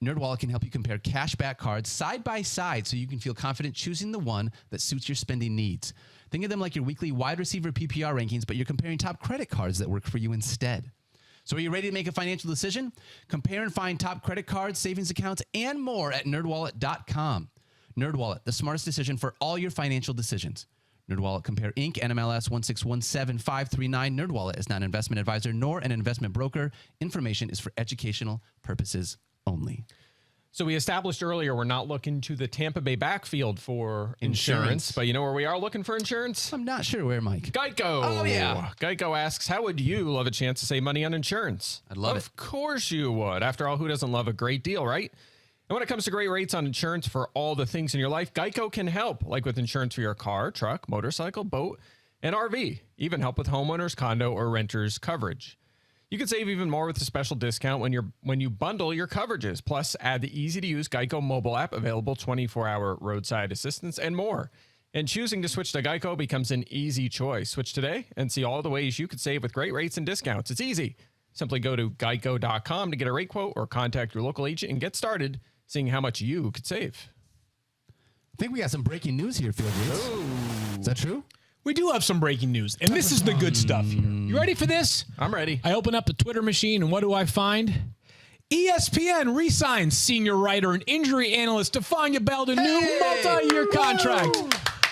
NerdWallet can help you compare cashback cards side by side so you can feel confident choosing the one that suits your spending needs. Think of them like your weekly wide receiver PPR rankings, but you're comparing top credit cards that work for you instead. So are you ready to make a financial decision? Compare and find top credit cards, savings accounts, and more at nerdwallet.com. NerdWallet, the smartest decision for all your financial decisions. NerdWallet, compare Inc. NMLS 1617539. NerdWallet is not an investment advisor nor an investment broker. Information is for educational purposes only. So we established earlier we're not looking to the Tampa Bay backfield for insurance, but you know where we are looking for insurance? I'm not sure where, Mike. Geico. Oh, yeah. Geico asks, how would you love a chance to save money on insurance? I'd love it. Of course you would. After all, who doesn't love a great deal, right? And when it comes to great rates on insurance for all the things in your life, Geico can help, like with insurance for your car, truck, motorcycle, boat, and RV. Even help with homeowners, condo, or renters coverage. You can save even more with a special discount when you bundle your coverages. Plus, add the easy-to-use Geico mobile app, available 24-hour roadside assistance, and more. And choosing to switch to Geico becomes an easy choice. Switch today and see all the ways you could save with great rates and discounts. It's easy. Simply go to geico.com to get a rate quote or contact your local agent and get started seeing how much you could save. I think we got some breaking news here, Field Yates. Is that true? We do have some breaking news, and this is the good stuff here. You ready for this? I'm ready. I open up the Twitter machine, and what do I find? ESPN re-signs senior writer and injury analyst Stefania Bell to new multi-year contract.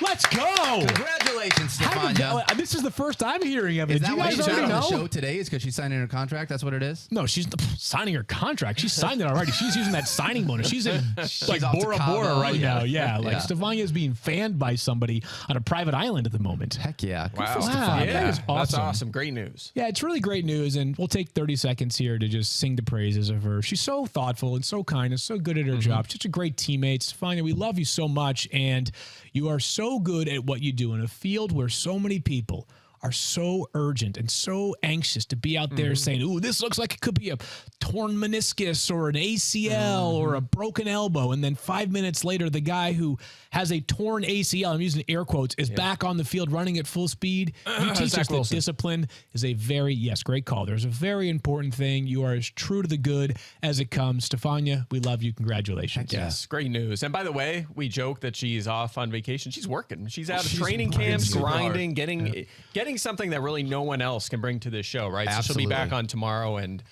Let's go. Congratulations, Stefania. This is the first I'm hearing of it. Is Did that you why guys she's already on the know? show today? Is because she's signing her contract? That's what it is? No, she's signing her contract. She's signed it already. She's using that signing bonus. She's in like off to Bora Cabo, Bora right yeah. now. Yeah, like Yeah. Stefania is being fanned by somebody on a private island at the moment. Heck yeah. Good Wow. for Wow. Stefania. that is That's awesome. awesome. Great news. Yeah, it's really great news, and we'll take 30 seconds here to just sing the praises of her. She's so thoughtful and so kind and so good at her job. Such a great teammate. Stefania, we love you so much, and you are so good at what you do in a field where so many people are so urgent and so anxious to be out there saying, ooh, this looks like it could be a torn meniscus or an ACL or a broken elbow. And then 5 minutes later, the guy who has a torn ACL, I'm using air quotes, is back on the field running at full speed. You teach Zach us that Wilson. discipline is a very, great call. There's a very important thing. You are as true to the good as it comes. Stefania, we love you. Congratulations. Yes, great news. And by the way, we joke that she's off on vacation. She's working. She's out of training camps, grinding, getting something that really no one else can bring to this show, right? So she'll be back on tomorrow and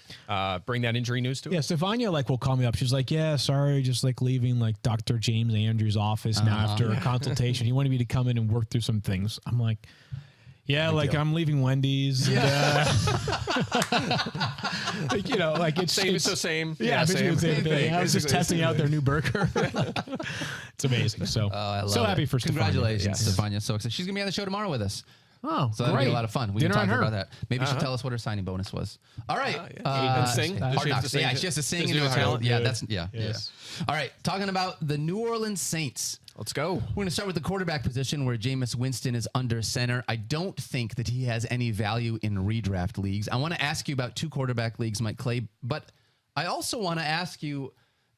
bring that injury news to us. Yeah, Stefania will call me up. She's like, yeah, sorry, just leaving Dr. James Andrews' office now after a consultation. He wanted me to come in and work through some things. I'm like, yeah, I'm leaving Wendy's. Yeah. It's same. Yeah, same. same thing. I was just Basically testing out their new burger. It's amazing. So, I love so it. happy for Stefania. Congratulations, Yes. Stefania. So excited. She's going to be on the show tomorrow with us. Oh, So that'll great. be a lot of fun. We Dinner can on talk her. about that. Maybe she'll tell us what her signing bonus was. All right. And sing. Does Hard she have Knocks. to sing? Yeah, she has to sing Does and she do have her talent? Yeah, Good. that's yeah. All right. Talking about the New Orleans Saints. Let's go. We're going to start with the quarterback position where Jameis Winston is under center. I don't think that he has any value in redraft leagues. I want to ask you about two quarterback leagues, Mike Clay, but I also want to ask you,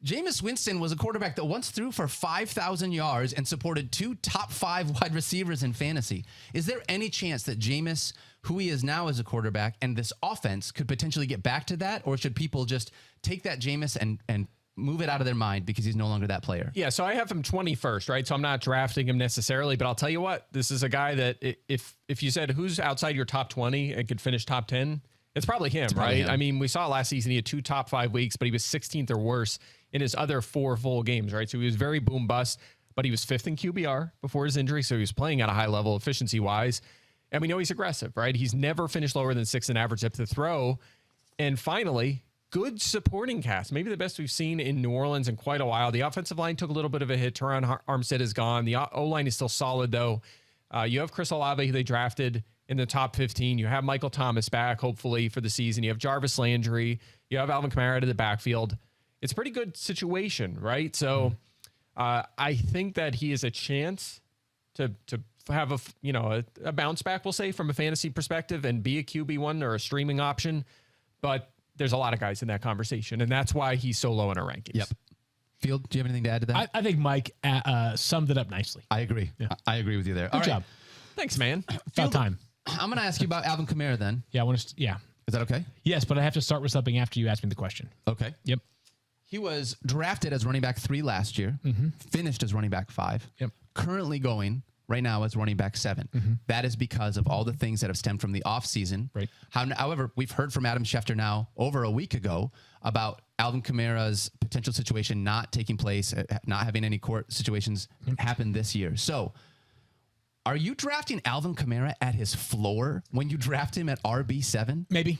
Jameis Winston was a quarterback that once threw for 5,000 yards and supported two top 5 wide receivers in fantasy. Is there any chance that Jameis, who he is now as a quarterback, and this offense could potentially get back to that? Or should people just take that Jameis and move it out of their mind because he's no longer that player? Yeah, so I have him 21st, right? So I'm not drafting him necessarily, but I'll tell you what, this is a guy that if you said who's outside your top 20 and could finish top 10, it's probably him, probably right? him. I mean, we saw last season he had 2 top 5 weeks, but he was 16th or worse in his other 4 full games, right? So he was very boom bust, but he was 5th in QBR before his injury, so he was playing at a high level efficiency-wise. And we know he's aggressive, right? He's never finished lower than 6 in average depth of throw. And finally, good supporting cast, maybe the best we've seen in New Orleans in quite a while. The offensive line took a little bit of a hit. Teron Armstead is gone. The O-line is still solid, though. You have Chris Olave, who they drafted in the top 15. You have Michael Thomas back, hopefully, for the season. You have Jarvis Landry. You have Alvin Kamara to the backfield. It's a pretty good situation, right? So I think that he has a chance to have a bounce back, we'll say, from a fantasy perspective and be a QB1 or a streaming option. But there's a lot of guys in that conversation, and that's why he's so low in our rankings. Yep. Field, do you have anything to add to that? I think Mike summed it up nicely. I agree. Yeah. I agree with you there. Good job. Thanks, man. About time. I'm going to ask you about Alvin Kamara then. Yeah, I want to. Yeah. Is that okay? Yes, but I have to start with something after you ask me the question. Okay. Yep. He was drafted as running back 3 last year, finished as running back 5, Yep. currently going right now as running back 7. That is because of all the things that have stemmed from the offseason. Right. However, we've heard from Adam Schefter now over a week ago about Alvin Kamara's potential situation not taking place, not having any court situations happen this year. So are you drafting Alvin Kamara at his floor when you draft him at RB7? Maybe.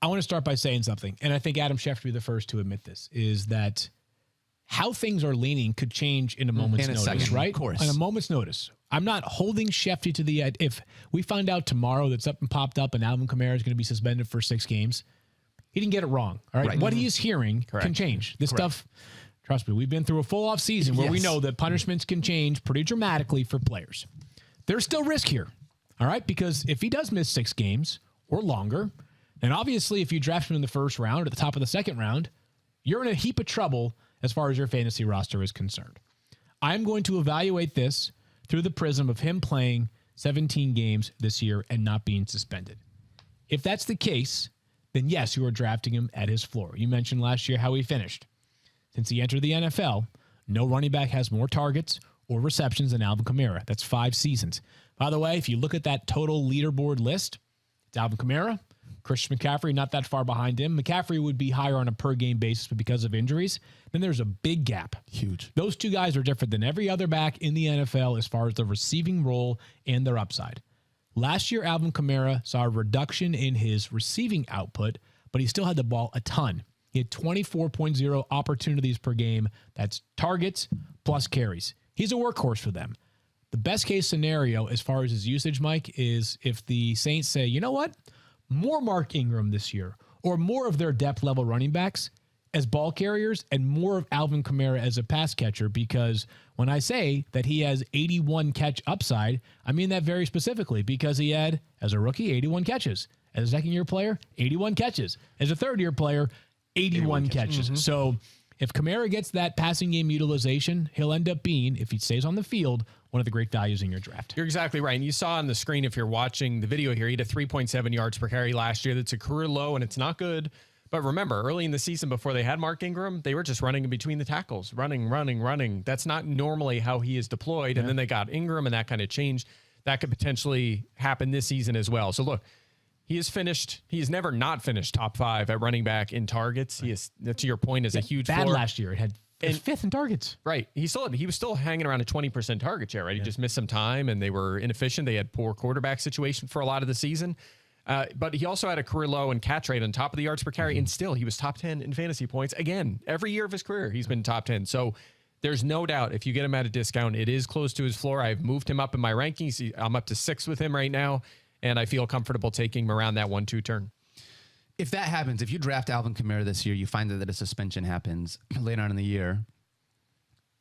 I want to start by saying something, and I think Adam Schefter will be the first to admit this, is that how things are leaning could change in a moment's notice, second, right? of course. In a moment's notice. I'm not holding Shefty to the – if we find out tomorrow that's up and popped up and Alvin Kamara is going to be suspended for 6 games, he didn't get it wrong. All right. What he is hearing can change. This stuff, trust me, we've been through a full off season where we know that punishments can change pretty dramatically for players. There's still risk here. All right. Because if he does miss 6 games or longer, then obviously if you draft him in the first round or at the top of the second round, you're in a heap of trouble as far as your fantasy roster is concerned. I'm going to evaluate this through the prism of him playing 17 games this year and not being suspended. If that's the case, then yes, you are drafting him at his floor. You mentioned last year how he finished. Since he entered the NFL, no running back has more targets or receptions than Alvin Kamara. That's 5 seasons. By the way, if you look at that total leaderboard list, it's Alvin Kamara, Christian McCaffrey, not that far behind him. McCaffrey would be higher on a per-game basis, but because of injuries, then there's a big gap. Huge. Those 2 guys are different than every other back in the NFL as far as the receiving role and their upside. Last year, Alvin Kamara saw a reduction in his receiving output, but he still had the ball a ton. He had 24.0 opportunities per game. That's targets plus carries. He's a workhorse for them. The best case scenario as far as his usage, Mike, is if the Saints say, you know what? More Mark Ingram this year, or more of their depth level running backs as ball carriers and more of Alvin Kamara as a pass catcher, because when I say that he has 81 catch upside, I mean that very specifically because he had, as a rookie, 81 catches. As a second-year player, 81 catches. As a third-year player, 81 catches. Mm-hmm. So if Kamara gets that passing game utilization, he'll end up being, if he stays on the field, one of the great values in your draft. You're exactly right. And you saw on the screen, if you're watching the video here, he had a 3.7 yards per carry last year. That's a career low, and it's not good. But remember, early in the season before they had Mark Ingram, they were just running in between the tackles, running. That's not normally how he is deployed. And then they got Ingram, and that kind of changed. That could potentially happen this season as well. So look, he has never not finished top 5 at running back in targets. He is, to your point, is a huge bad floor. Last year. It had and 5th in targets. Right. He was still hanging around a 20% target share, right? He just missed some time and they were inefficient. They had poor quarterback situation for a lot of the season. But he also had a career low in catch rate on top of the yards per carry. And still, he was top 10 in fantasy points. Again, every year of his career, he's been top 10. So there's no doubt if you get him at a discount, it is close to his floor. I've moved him up in my rankings. I'm up to 6 with him right now. And I feel comfortable taking him around that 1-2 turn. If that happens, if you draft Alvin Kamara this year, you find that a suspension happens later on in the year.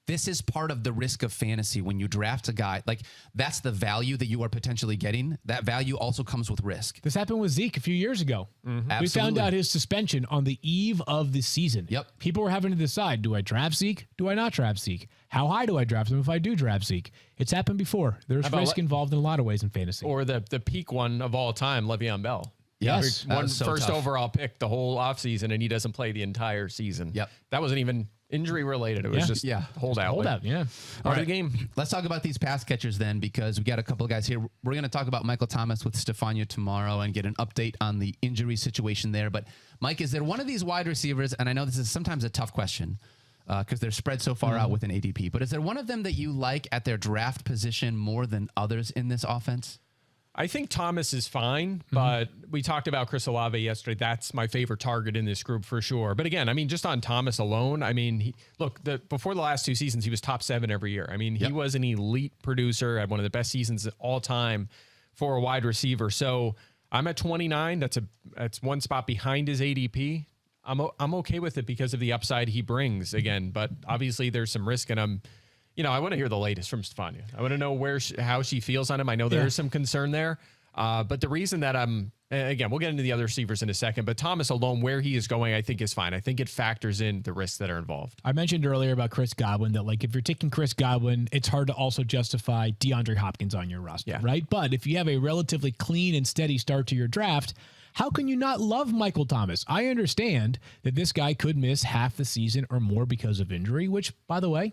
This is part of the risk of fantasy when you draft a guy. Like, that's the value that you are potentially getting. That value also comes with risk. This happened with Zeke a few years ago. Mm-hmm. We found out his suspension on the eve of the season. Yep. People were having to decide, do I draft Zeke? Do I not draft Zeke? How high do I draft him if I do draft Zeke? It's happened before. There's risk involved in a lot of ways in fantasy. Or the peak one of all time, Le'Veon Bell. Yes. One first overall pick the whole offseason, and he doesn't play the entire season. Yep. That wasn't even injury related. It was just holdout. Holdout, yeah. All right, the game. Let's talk about these pass catchers then, because we got a couple of guys here. We're going to talk about Michael Thomas with Stefania tomorrow and get an update on the injury situation there. But Mike, is there one of these wide receivers, and I know this is sometimes a tough question because they're spread so far out with an ADP, but is there one of them that you like at their draft position more than others in this offense? I think Thomas is fine, but we talked about Chris Olave yesterday. That's my favorite target in this group for sure. But again, I mean, just on Thomas alone, I mean, before the last 2 seasons, he was top 7 every year. I mean, he was an elite producer, had one of the best seasons of all time for a wide receiver. So I'm at 29. That's one spot behind his ADP. I'm okay with it because of the upside he brings again, but obviously there's some risk, and I want to hear the latest from Stefania. I want to know how she feels on him. I know there is some concern there. But the reason that again, we'll get into the other receivers in a second, but Thomas alone, where he is going, I think is fine. I think it factors in the risks that are involved. I mentioned earlier about Chris Godwin that, like, if you're taking Chris Godwin, it's hard to also justify DeAndre Hopkins on your roster, right? But if you have a relatively clean and steady start to your draft, how can you not love Michael Thomas? I understand that this guy could miss half the season or more because of injury, which, by the way,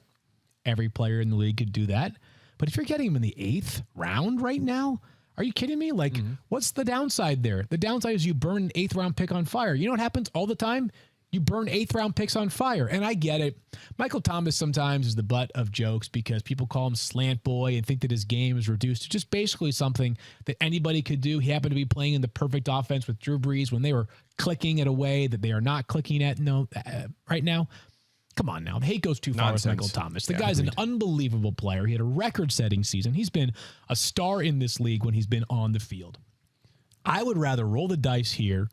every player in the league could do that. But if you're getting him in the 8th round right now, are you kidding me? Like, what's the downside there? The downside is you burn an 8th round pick on fire. You know what happens all the time? You burn 8th round picks on fire. And I get it. Michael Thomas sometimes is the butt of jokes because people call him slant boy and think that his game is reduced to just basically something that anybody could do. He happened to be playing in the perfect offense with Drew Brees when they were clicking at a way that they are not clicking at right now. Come on now. The hate goes too far Nonsense. with Michael Thomas. The guy's an unbelievable player. He had a record-setting season. He's been a star in this league when he's been on the field. I would rather roll the dice here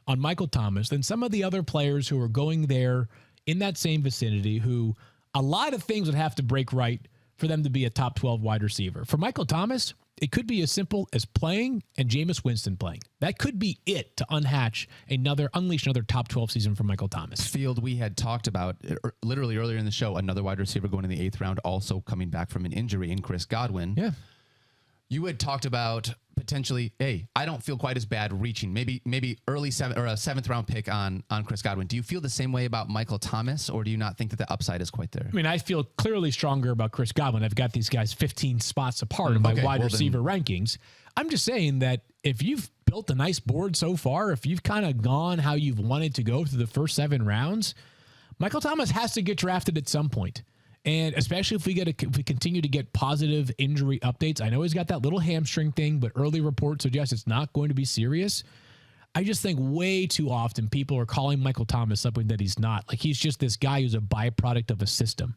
on Michael Thomas than some of the other players who are going there in that same vicinity, who a lot of things would have to break right for them to be a top 12 wide receiver. For Michael Thomas, it could be as simple as playing and Jameis Winston playing. That could be it to unleash another top 12 season for Michael Thomas. Field, we had talked about literally earlier in the show, another wide receiver going in the 8th round, also coming back from an injury in Chris Godwin. Yeah. You had talked about potentially, hey, I don't feel quite as bad reaching. Maybe early 7th round pick on Chris Godwin. Do you feel the same way about Michael Thomas, or do you not think that the upside is quite there? I mean, I feel clearly stronger about Chris Godwin. I've got these guys 15 spots apart in my wide receiver rankings. I'm just saying that if you've built a nice board so far, if you've kind of gone how you've wanted to go through the first 7 rounds, Michael Thomas has to get drafted at some point. And especially if we continue to get positive injury updates. I know he's got that little hamstring thing, but early reports suggest it's not going to be serious. I just think way too often people are calling Michael Thomas something that he's not. Like he's just this guy who's a byproduct of a system.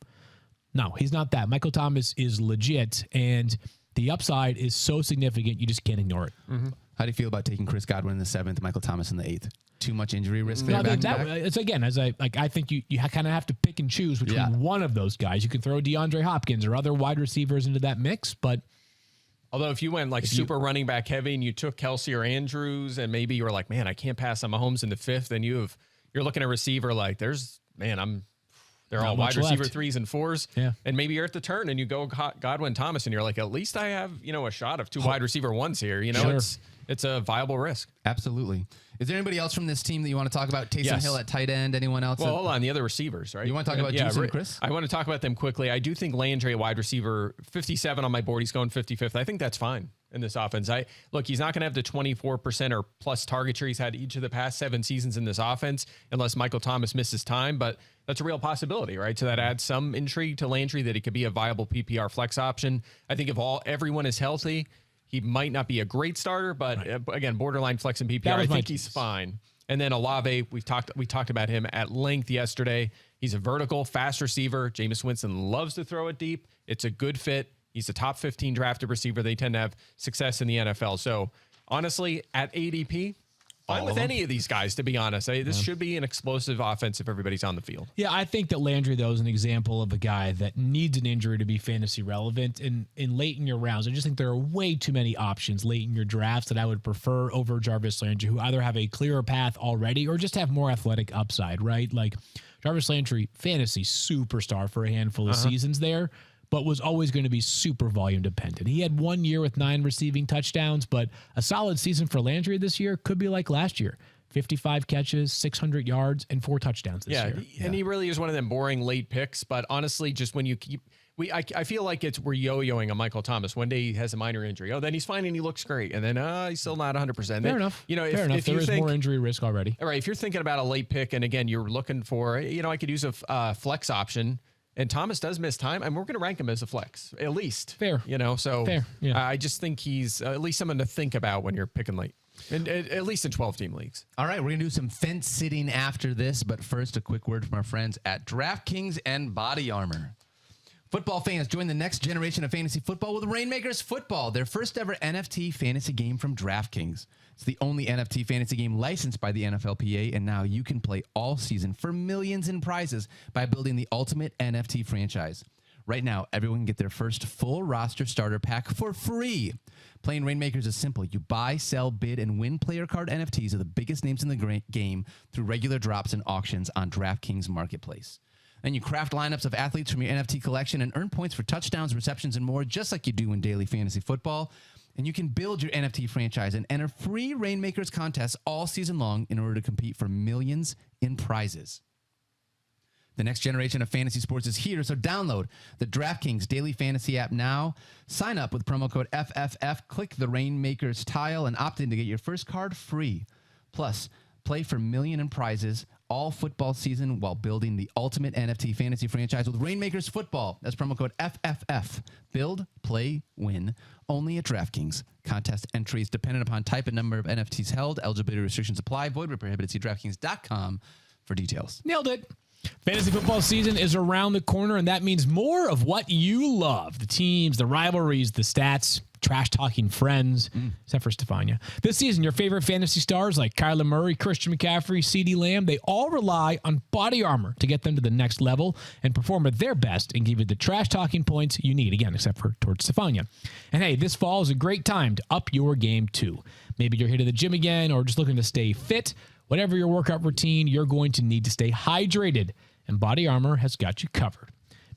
No, he's not that. Michael Thomas is legit, and the upside is so significant you just can't ignore it. Mm-hmm. How do you feel about taking Chris Godwin in the 7th, Michael Thomas in the 8th? Too much injury risk there? It's again, I think you kind of have to pick and choose between one of those guys. You can throw DeAndre Hopkins or other wide receivers into that mix, but although if you went like super running back heavy and you took Kelsey or Andrews, and maybe you were like, man, I can't pass on Mahomes in the 5th, then you're looking at a receiver like they're all wide receiver 3s and 4s. Yeah. And maybe you're at the turn and you go Godwin Thomas and you're like, at least I have, a shot of 2 wide receiver 1s here. Sure. It's a viable risk. Absolutely. Is there anybody else from this team that you want to talk about? Taysom Hill at tight end? Anyone else? Well, hold on. The other receivers, right? You want to talk about Juice and Chris? I want to talk about them quickly. I do think Landry, a wide receiver, 57 on my board. He's going 55th. I think that's fine in this offense. Look, he's not going to have the 24% or plus target share he's had each of the past 7 seasons in this offense, unless Michael Thomas misses time, but that's a real possibility, right? So that adds some intrigue to Landry that he could be a viable PPR flex option. I think if everyone is healthy, he might not be a great starter, but again, borderline flex in PPR. I think he's fine. And then Olave, we talked about him at length yesterday. He's a vertical, fast receiver. Jameis Winston loves to throw it deep. It's a good fit. He's a top 15 drafted receiver. They tend to have success in the NFL. So honestly, at ADP, fine with any of these guys, to be honest. This should be an explosive offense if everybody's on the field. Yeah, I think that Landry, though, is an example of a guy that needs an injury to be fantasy relevant. In late in your rounds, I just think there are way too many options late in your drafts that I would prefer over Jarvis Landry, who either have a clearer path already or just have more athletic upside, right? Like Jarvis Landry, fantasy superstar for a handful of seasons there, but was always going to be super volume dependent. He had 1 year with 9 receiving touchdowns, but a solid season for Landry this year could be like last year. 55 catches, 600 yards, and 4 touchdowns this year. And he really is one of them boring late picks, but honestly, just when you keep... I feel like we're yo-yoing on Michael Thomas. One day he has a minor injury. Oh, then he's fine and he looks great. And then he's still not 100%. Fair enough. Fair enough. There is more injury risk already. All right, if you're thinking about a late pick, and again, you're looking for, I could use a flex option, and Thomas does miss time, and we're going to rank him as a flex, at least. Fair. So fair. Yeah. I just think he's at least someone to think about when you're picking late, and at least in 12-team leagues. All right, we're going to do some fence sitting after this, but first, a quick word from our friends at DraftKings and Body Armor. Football fans, join the next generation of fantasy football with Rainmakers Football, their first ever NFT fantasy game from DraftKings. It's the only NFT fantasy game licensed by the NFLPA, and now you can play all season for millions in prizes by building the ultimate NFT franchise. Right now, everyone can get their first full roster starter pack for free. Playing Rainmakers is simple. You buy, sell, bid, and win player card NFTs of the biggest names in the game through regular drops and auctions on DraftKings Marketplace. Then you craft lineups of athletes from your NFT collection and earn points for touchdowns, receptions, and more, just like you do in daily fantasy football. And you can build your NFT franchise and enter free Rainmakers contests all season long in order to compete for millions in prizes. The next generation of fantasy sports is here, so download the DraftKings Daily Fantasy app now. Sign up with promo code FFF, click the Rainmakers tile, and opt in to get your first card free. Plus, play for million in prizes all football season while building the ultimate NFT fantasy franchise with Rainmakers Football. That's promo code FFF. Build, play, win. Only at DraftKings. Contest entries dependent upon type and number of NFTs held. Eligibility restrictions apply. Void where prohibited. See DraftKings.com for details. Nailed it. Fantasy football season is around the corner, and that means more of what you love. The teams, the rivalries, the stats, trash-talking friends, except for Stefania. This season, your favorite fantasy stars like Kyler Murray, Christian McCaffrey, CeeDee Lamb, they all rely on Body Armor to get them to the next level and perform at their best and give you the trash-talking points you need, again, except for towards Stefania. And hey, this fall is a great time to up your game, too. Maybe you're hitting the gym again or just looking to stay fit. Whatever your workout routine, you're going to need to stay hydrated, and Body Armor has got you covered.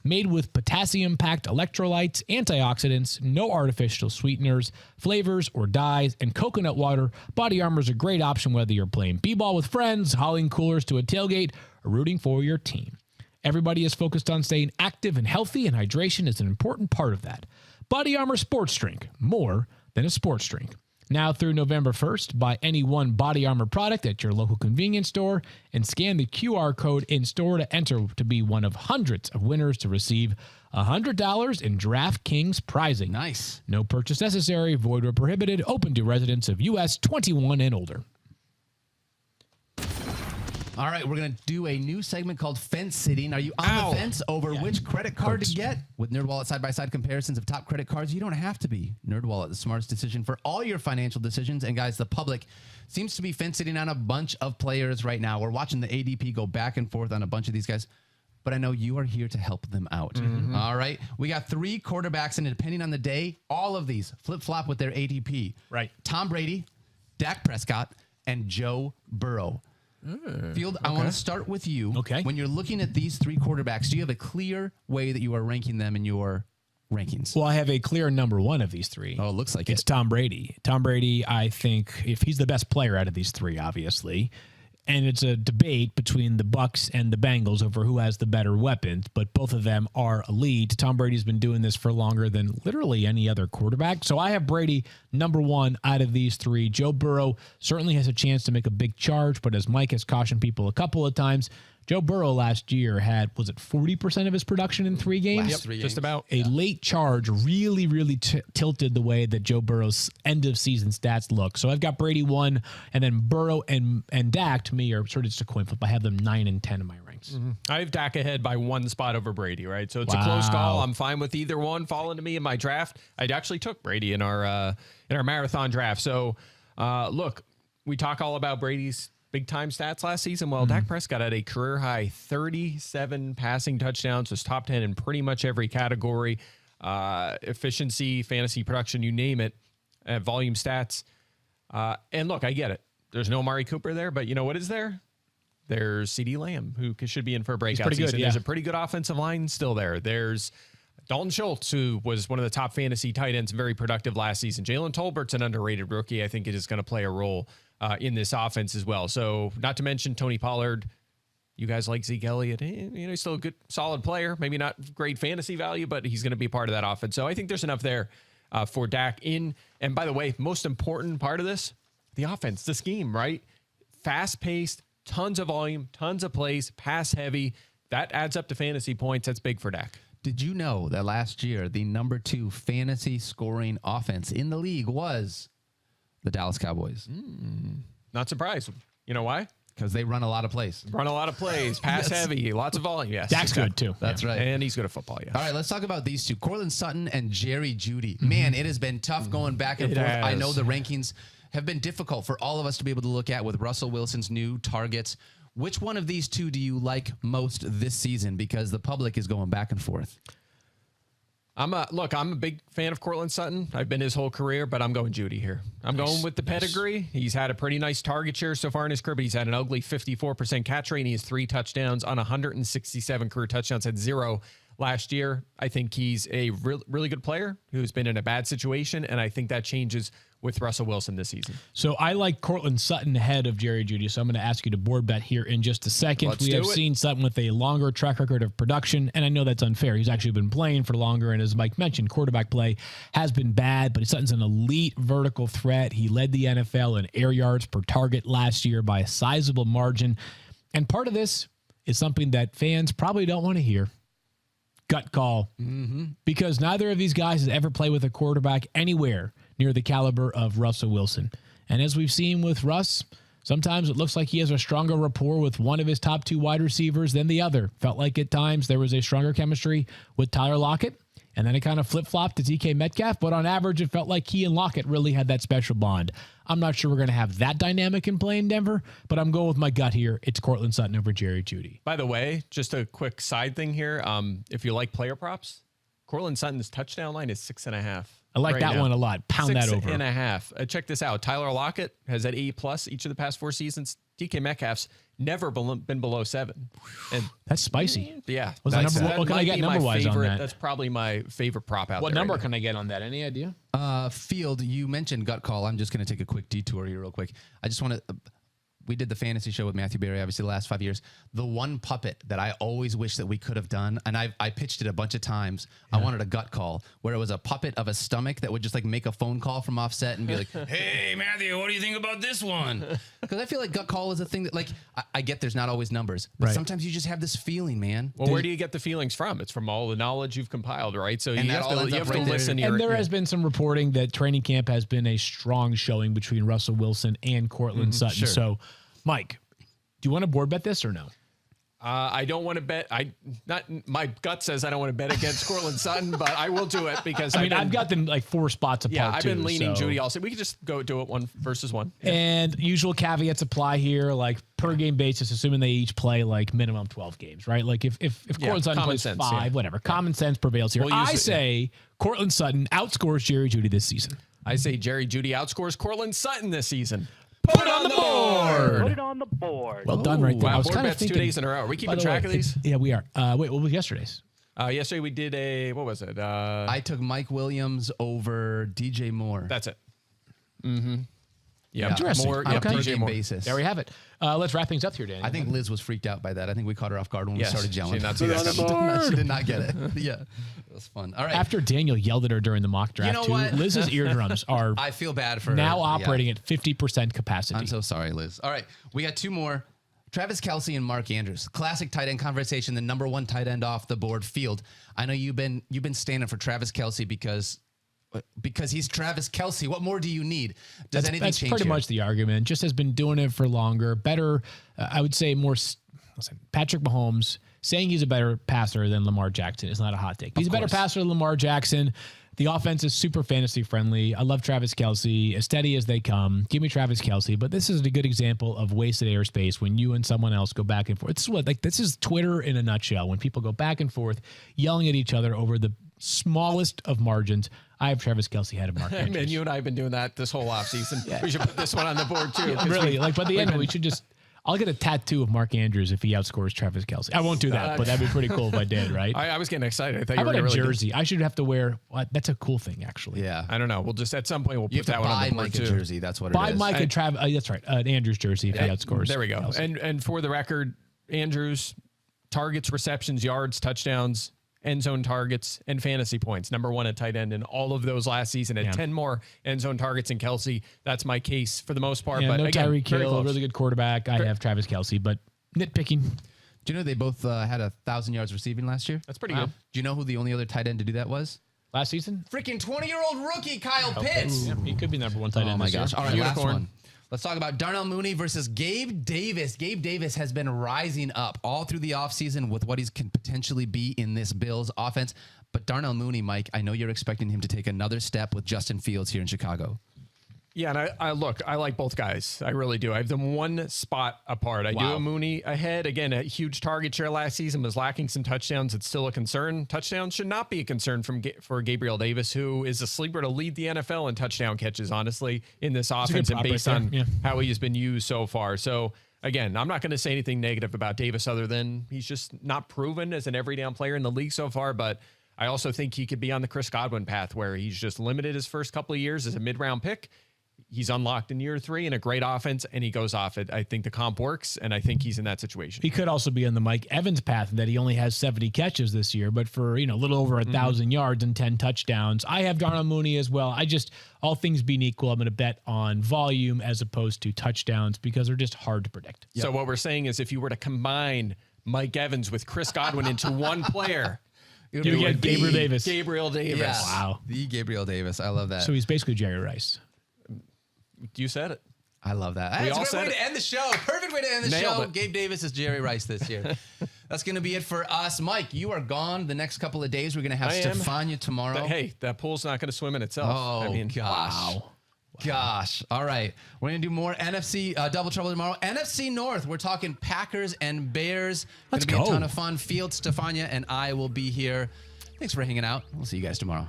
Made with potassium-packed electrolytes, antioxidants, no artificial sweeteners, flavors, or dyes, and coconut water, Body Armor is a great option whether you're playing b-ball with friends, hauling coolers to a tailgate, or rooting for your team. Everybody is focused on staying active and healthy, and hydration is an important part of that. Body Armor Sports Drink, more than a sports drink. Now through November 1st, buy any one Body Armor product at your local convenience store and scan the QR code in store to enter to be one of hundreds of winners to receive $100 in DraftKings prizing. Nice. No purchase necessary, void or prohibited, open to residents of U.S. 21 and older. All right, we're going to do a new segment called Fence Sitting. Are you on the fence over which credit card to get? With NerdWallet side-by-side comparisons of top credit cards, you don't have to be. NerdWallet, the smartest decision for all your financial decisions. And guys, the public seems to be fence-sitting on a bunch of players right now. We're watching the ADP go back and forth on a bunch of these guys, but I know you are here to help them out. All right, we got 3 quarterbacks, and depending on the day, all of these flip-flop with their ADP. Right. Tom Brady, Dak Prescott, and Joe Burrow. Field, I want to start with you. Okay. When you're looking at these 3 quarterbacks, do you have a clear way that you are ranking them in your rankings? Well, I have a clear number 1 of these 3. Oh, it looks like it's Tom Brady. Tom Brady, I think, if he's the best player out of these 3, obviously, and it's a debate between the Bucs and the Bengals over who has the better weapons, but both of them are elite. Tom Brady's been doing this for longer than literally any other quarterback. So I have Brady number 1 out of these 3. Joe Burrow certainly has a chance to make a big charge, but as Mike has cautioned people a couple of times, Joe Burrow last year had, was it 40% of his production in 3 games? Last 3 games. Just about. A late charge really tilted the way that Joe Burrow's end-of-season stats look. So I've got Brady 1, and then Burrow and Dak, to me, are sort of just a coin flip. I have them 9 and 10 in my ranks. I have Dak ahead by 1 spot over Brady, right? So it's a close call. I'm fine with either one falling to me in my draft. I actually took Brady in our marathon draft. So look, we talk all about Brady's big-time stats last season. Well, Dak Prescott had a career-high 37 passing touchdowns, was top 10 in pretty much every category, efficiency, fantasy production, you name it, volume stats. And look, I get it. There's no Amari Cooper there, but you know what is there? There's CeeDee Lamb, who should be in for a breakout season. There's a pretty good offensive line still there. There's Dalton Schultz, who was one of the top fantasy tight ends, very productive last season. Jalen Tolbert's an underrated rookie. I think it is going to play a role in this offense as well. So not to mention Tony Pollard. You guys like Zeke Elliott. He's still a good, solid player. Maybe not great fantasy value, but he's going to be part of that offense. So I think there's enough there for Dak in. And by the way, most important part of this, the offense, the scheme, right? Fast-paced, tons of volume, tons of plays, pass-heavy. That adds up to fantasy points. That's big for Dak. Did you know that last year, the number 2 fantasy scoring offense in the league was the Dallas Cowboys? Not surprised. You know why? Because they run a lot of plays. Pass heavy, lots of volume. Yes, Dak's good too. That's right. And he's good at football. Yeah. All right, let's talk about these 2, Courtland Sutton and Jerry Jeudy. Man, it has been tough going back and It forth. has. I know the rankings have been difficult for all of us to be able to look at with Russell Wilson's new targets. Which one of these 2 do you like most this season? Because the public is going back and forth. I'm a big fan of Courtland Sutton. I've been his whole career, but I'm going Jeudy here. I'm going with the pedigree. He's had a pretty nice target share so far in his career, but he's had an ugly 54% catch rate, and he has 3 touchdowns on 167 career touchdowns, had 0 last year. I think he's a really good player who's been in a bad situation, and I think that changes with Russell Wilson this season. So I like Courtland Sutton ahead of Jerry Jeudy, so I'm going to ask you to board bet here in just a second. We have seen Sutton with a longer track record of production, and I know that's unfair. He's actually been playing for longer, and as Mike mentioned, quarterback play has been bad, but Sutton's an elite vertical threat. He led the NFL in air yards per target last year by a sizable margin, and part of this is something that fans probably don't want to hear. Gut call. Because neither of these guys has ever played with a quarterback anywhere near the caliber of Russell Wilson. And as we've seen with Russ, Sometimes it looks like he has a stronger rapport with one of his top 2 wide receivers than the other. Felt like at times there was a stronger chemistry with Tyler Lockett, and then it kind of flip-flopped to DK Metcalf, but on average, it felt like he and Lockett really had that special bond. I'm not sure we're going to have that dynamic in play in Denver, but I'm going with my gut here. It's Courtland Sutton over Jerry Jeudy. By the way, just a quick side thing here. If you like player props, Courtland Sutton's touchdown line is 6.5. I like that one a lot. Pound that over. 6.5. Check this out. Tyler Lockett has had 8+ each of the past 4 seasons. DK Metcalf's never been below 7. And that's spicy. yeah. What's the number? What can I get number-wise on that? That's probably my favorite prop out there. What number right can I get on that? Any idea? Field, you mentioned gut call. I'm just going to take a quick detour here real quick. I just want to... We did the fantasy show with Matthew Berry, obviously, the last 5 years. The one puppet that I always wish that we could have done, and I pitched it a bunch of times. Yeah. I wanted a gut call where it was a puppet of a stomach that would just like make a phone call from offset and be like, hey, Matthew, what do you think about this one? Because I feel like gut call is a thing that, like, I get there's not always numbers, but sometimes you just have this feeling, man. Well, where do you get the feelings from? It's from all the knowledge you've compiled, right? So you have to listen. And there has been some reporting that training camp has been a strong showing between Russell Wilson and Courtland Sutton. Sure. So, Mike, do you want to board bet this or no? I don't want to bet. My gut says I don't want to bet against Courtland Sutton, but I will do it because I've got them like 4 spots apart. Yeah, I've been leaning so. Jeudy. I'll say we could just go do it 1 versus 1. And usual caveats apply here, like per game basis, assuming they each play like minimum 12 games, right? Like if Courtland Sutton plays 5, whatever, common sense prevails here. I say Courtland Sutton outscores Jerry Jeudy this season. I say Jerry Jeudy outscores Courtland Sutton this season. Put it on the board. Put it on the board. Well done right there. Wow, I was board kind of bets thinking 2 days in a row. Are we keeping track of these? Yeah, we are. Wait, what was yesterday's? Yesterday we did what was it? I took Mike Williams over DJ Moore. That's it. Mm-hmm. Yeah, interesting. More, okay. DJ Moore. Basis. There we have it. Let's wrap things up here, Danny. I think Liz was freaked out by that. I think we caught her off guard when we started yelling. She did not see that. She did not get it. Yeah, it was fun. All right. After Daniel yelled at her during the mock draft, Liz's eardrums are I feel bad for now her. operating at 50% capacity. I'm so sorry, Liz. All right, we got 2 more. Travis Kelce and Mark Andrews. Classic tight end conversation. The number 1 tight end off the board. Field. I know you've been standing for Travis Kelce because he's Travis Kelce. What more do you need? Does anything change? That's pretty much the argument. Just has been doing it for longer. Better, I would say more. Listen, Patrick Mahomes saying he's a better passer than Lamar Jackson is not a hot take. He's a better passer than Lamar Jackson. The offense is super fantasy friendly. I love Travis Kelce, as steady as they come. Give me Travis Kelce, but this is a good example of wasted airspace when you and someone else go back and forth. This is Twitter in a nutshell. When people go back and forth, yelling at each other over the smallest of margins. I have Travis Kelce ahead of Mark Andrews. Man, you and I have been doing that this whole offseason. We should put this one on the board too. Really, like by the end, we should just. I'll get a tattoo of Mark Andrews if he outscores Travis Kelce. I won't do that, but that'd be pretty cool if I did, right? I was getting excited. I thought How you were about a really jersey? I should have to wear. That's a cool thing, actually. Yeah. I don't know. We'll just at some point we'll You put have to that one on buy the board Mike too. a jersey. That's what it Buy is. Mike and Travis. That's right. Andrews jersey if he outscores. There we go. Kelce. And for the record, Andrews targets, receptions, yards, touchdowns, end zone targets, and fantasy points. Number 1 at tight end in all of those last season. At 10 more end zone targets in Kelce. That's my case for the most part. Yeah, but no again, Tyreek very Hill, close. really good quarterback. I have Travis Kelce, but nitpicking. Do you know they both had 1,000 yards receiving last year? That's pretty good. Do you know who the only other tight end to do that was? Last season? Freaking 20-year-old rookie Kyle Pitts. Yeah, he could be number 1 tight end. Oh my this year. gosh. All right, last Unicorn. one. Let's talk about Darnell Mooney versus Gabe Davis. Gabe Davis has been rising up all through the offseason with what he can potentially be in this Bills offense. But Darnell Mooney, Mike, I know you're expecting him to take another step with Justin Fields here in Chicago. Yeah, and I like both guys. I really do. I have them 1 spot apart. I do have Mooney ahead. Again, a huge target share last season, was lacking some touchdowns. It's still a concern. Touchdowns should not be a concern for Gabriel Davis, who is a sleeper to lead the NFL in touchdown catches, honestly, in this offense and based on how he has been used so far. So, again, I'm not going to say anything negative about Davis other than he's just not proven as an every down player in the league so far, but I also think he could be on the Chris Godwin path where he's just limited his first couple of years as a mid-round pick. He's unlocked in year 3 in a great offense, and he goes off it. I think the comp works, and I think he's in that situation. He could also be on the Mike Evans path that he only has 70 catches this year, but for a little over 1,000 yards and 10 touchdowns. I have Darnell Mooney as well. All things being equal, I'm going to bet on volume as opposed to touchdowns because they're just hard to predict. So what we're saying is if you were to combine Mike Evans with Chris Godwin into one player, you get Gabriel Davis. Gabriel Davis. Yes. Wow. The Gabriel Davis. I love that. So he's basically Jerry Rice. You said it. I love that. We That's all a great said way it. to end the show. Perfect way to end the Nailed show. it. Gabe Davis is Jerry Rice this year. That's going to be it for us. Mike, you are gone the next couple of days. We're going to have I am. Stefania tomorrow. Hey, that pool's not going to swim in itself. Oh, gosh. Wow. Gosh. All right. We're going to do more NFC Double Trouble tomorrow. NFC North. We're talking Packers and Bears. Let's Gonna be go. a ton of fun. Field, Stefania, and I will be here. Thanks for hanging out. We'll see you guys tomorrow.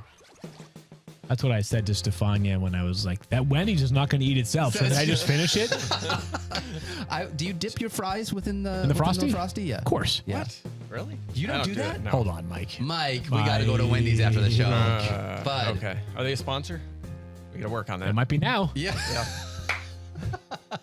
That's what I said to Stefania when I was like, that Wendy's is not going to eat itself. So did I just finish it? Do you dip your fries within the, In the Frosty? Frosty? Yeah. Of course. Yeah. What? Really? You don't do that? it, no. Hold on, Mike. Mike, we got to go to Wendy's after the show. Bud. Okay. Are they a sponsor? We got to work on that. It might be now. Yeah. Yeah.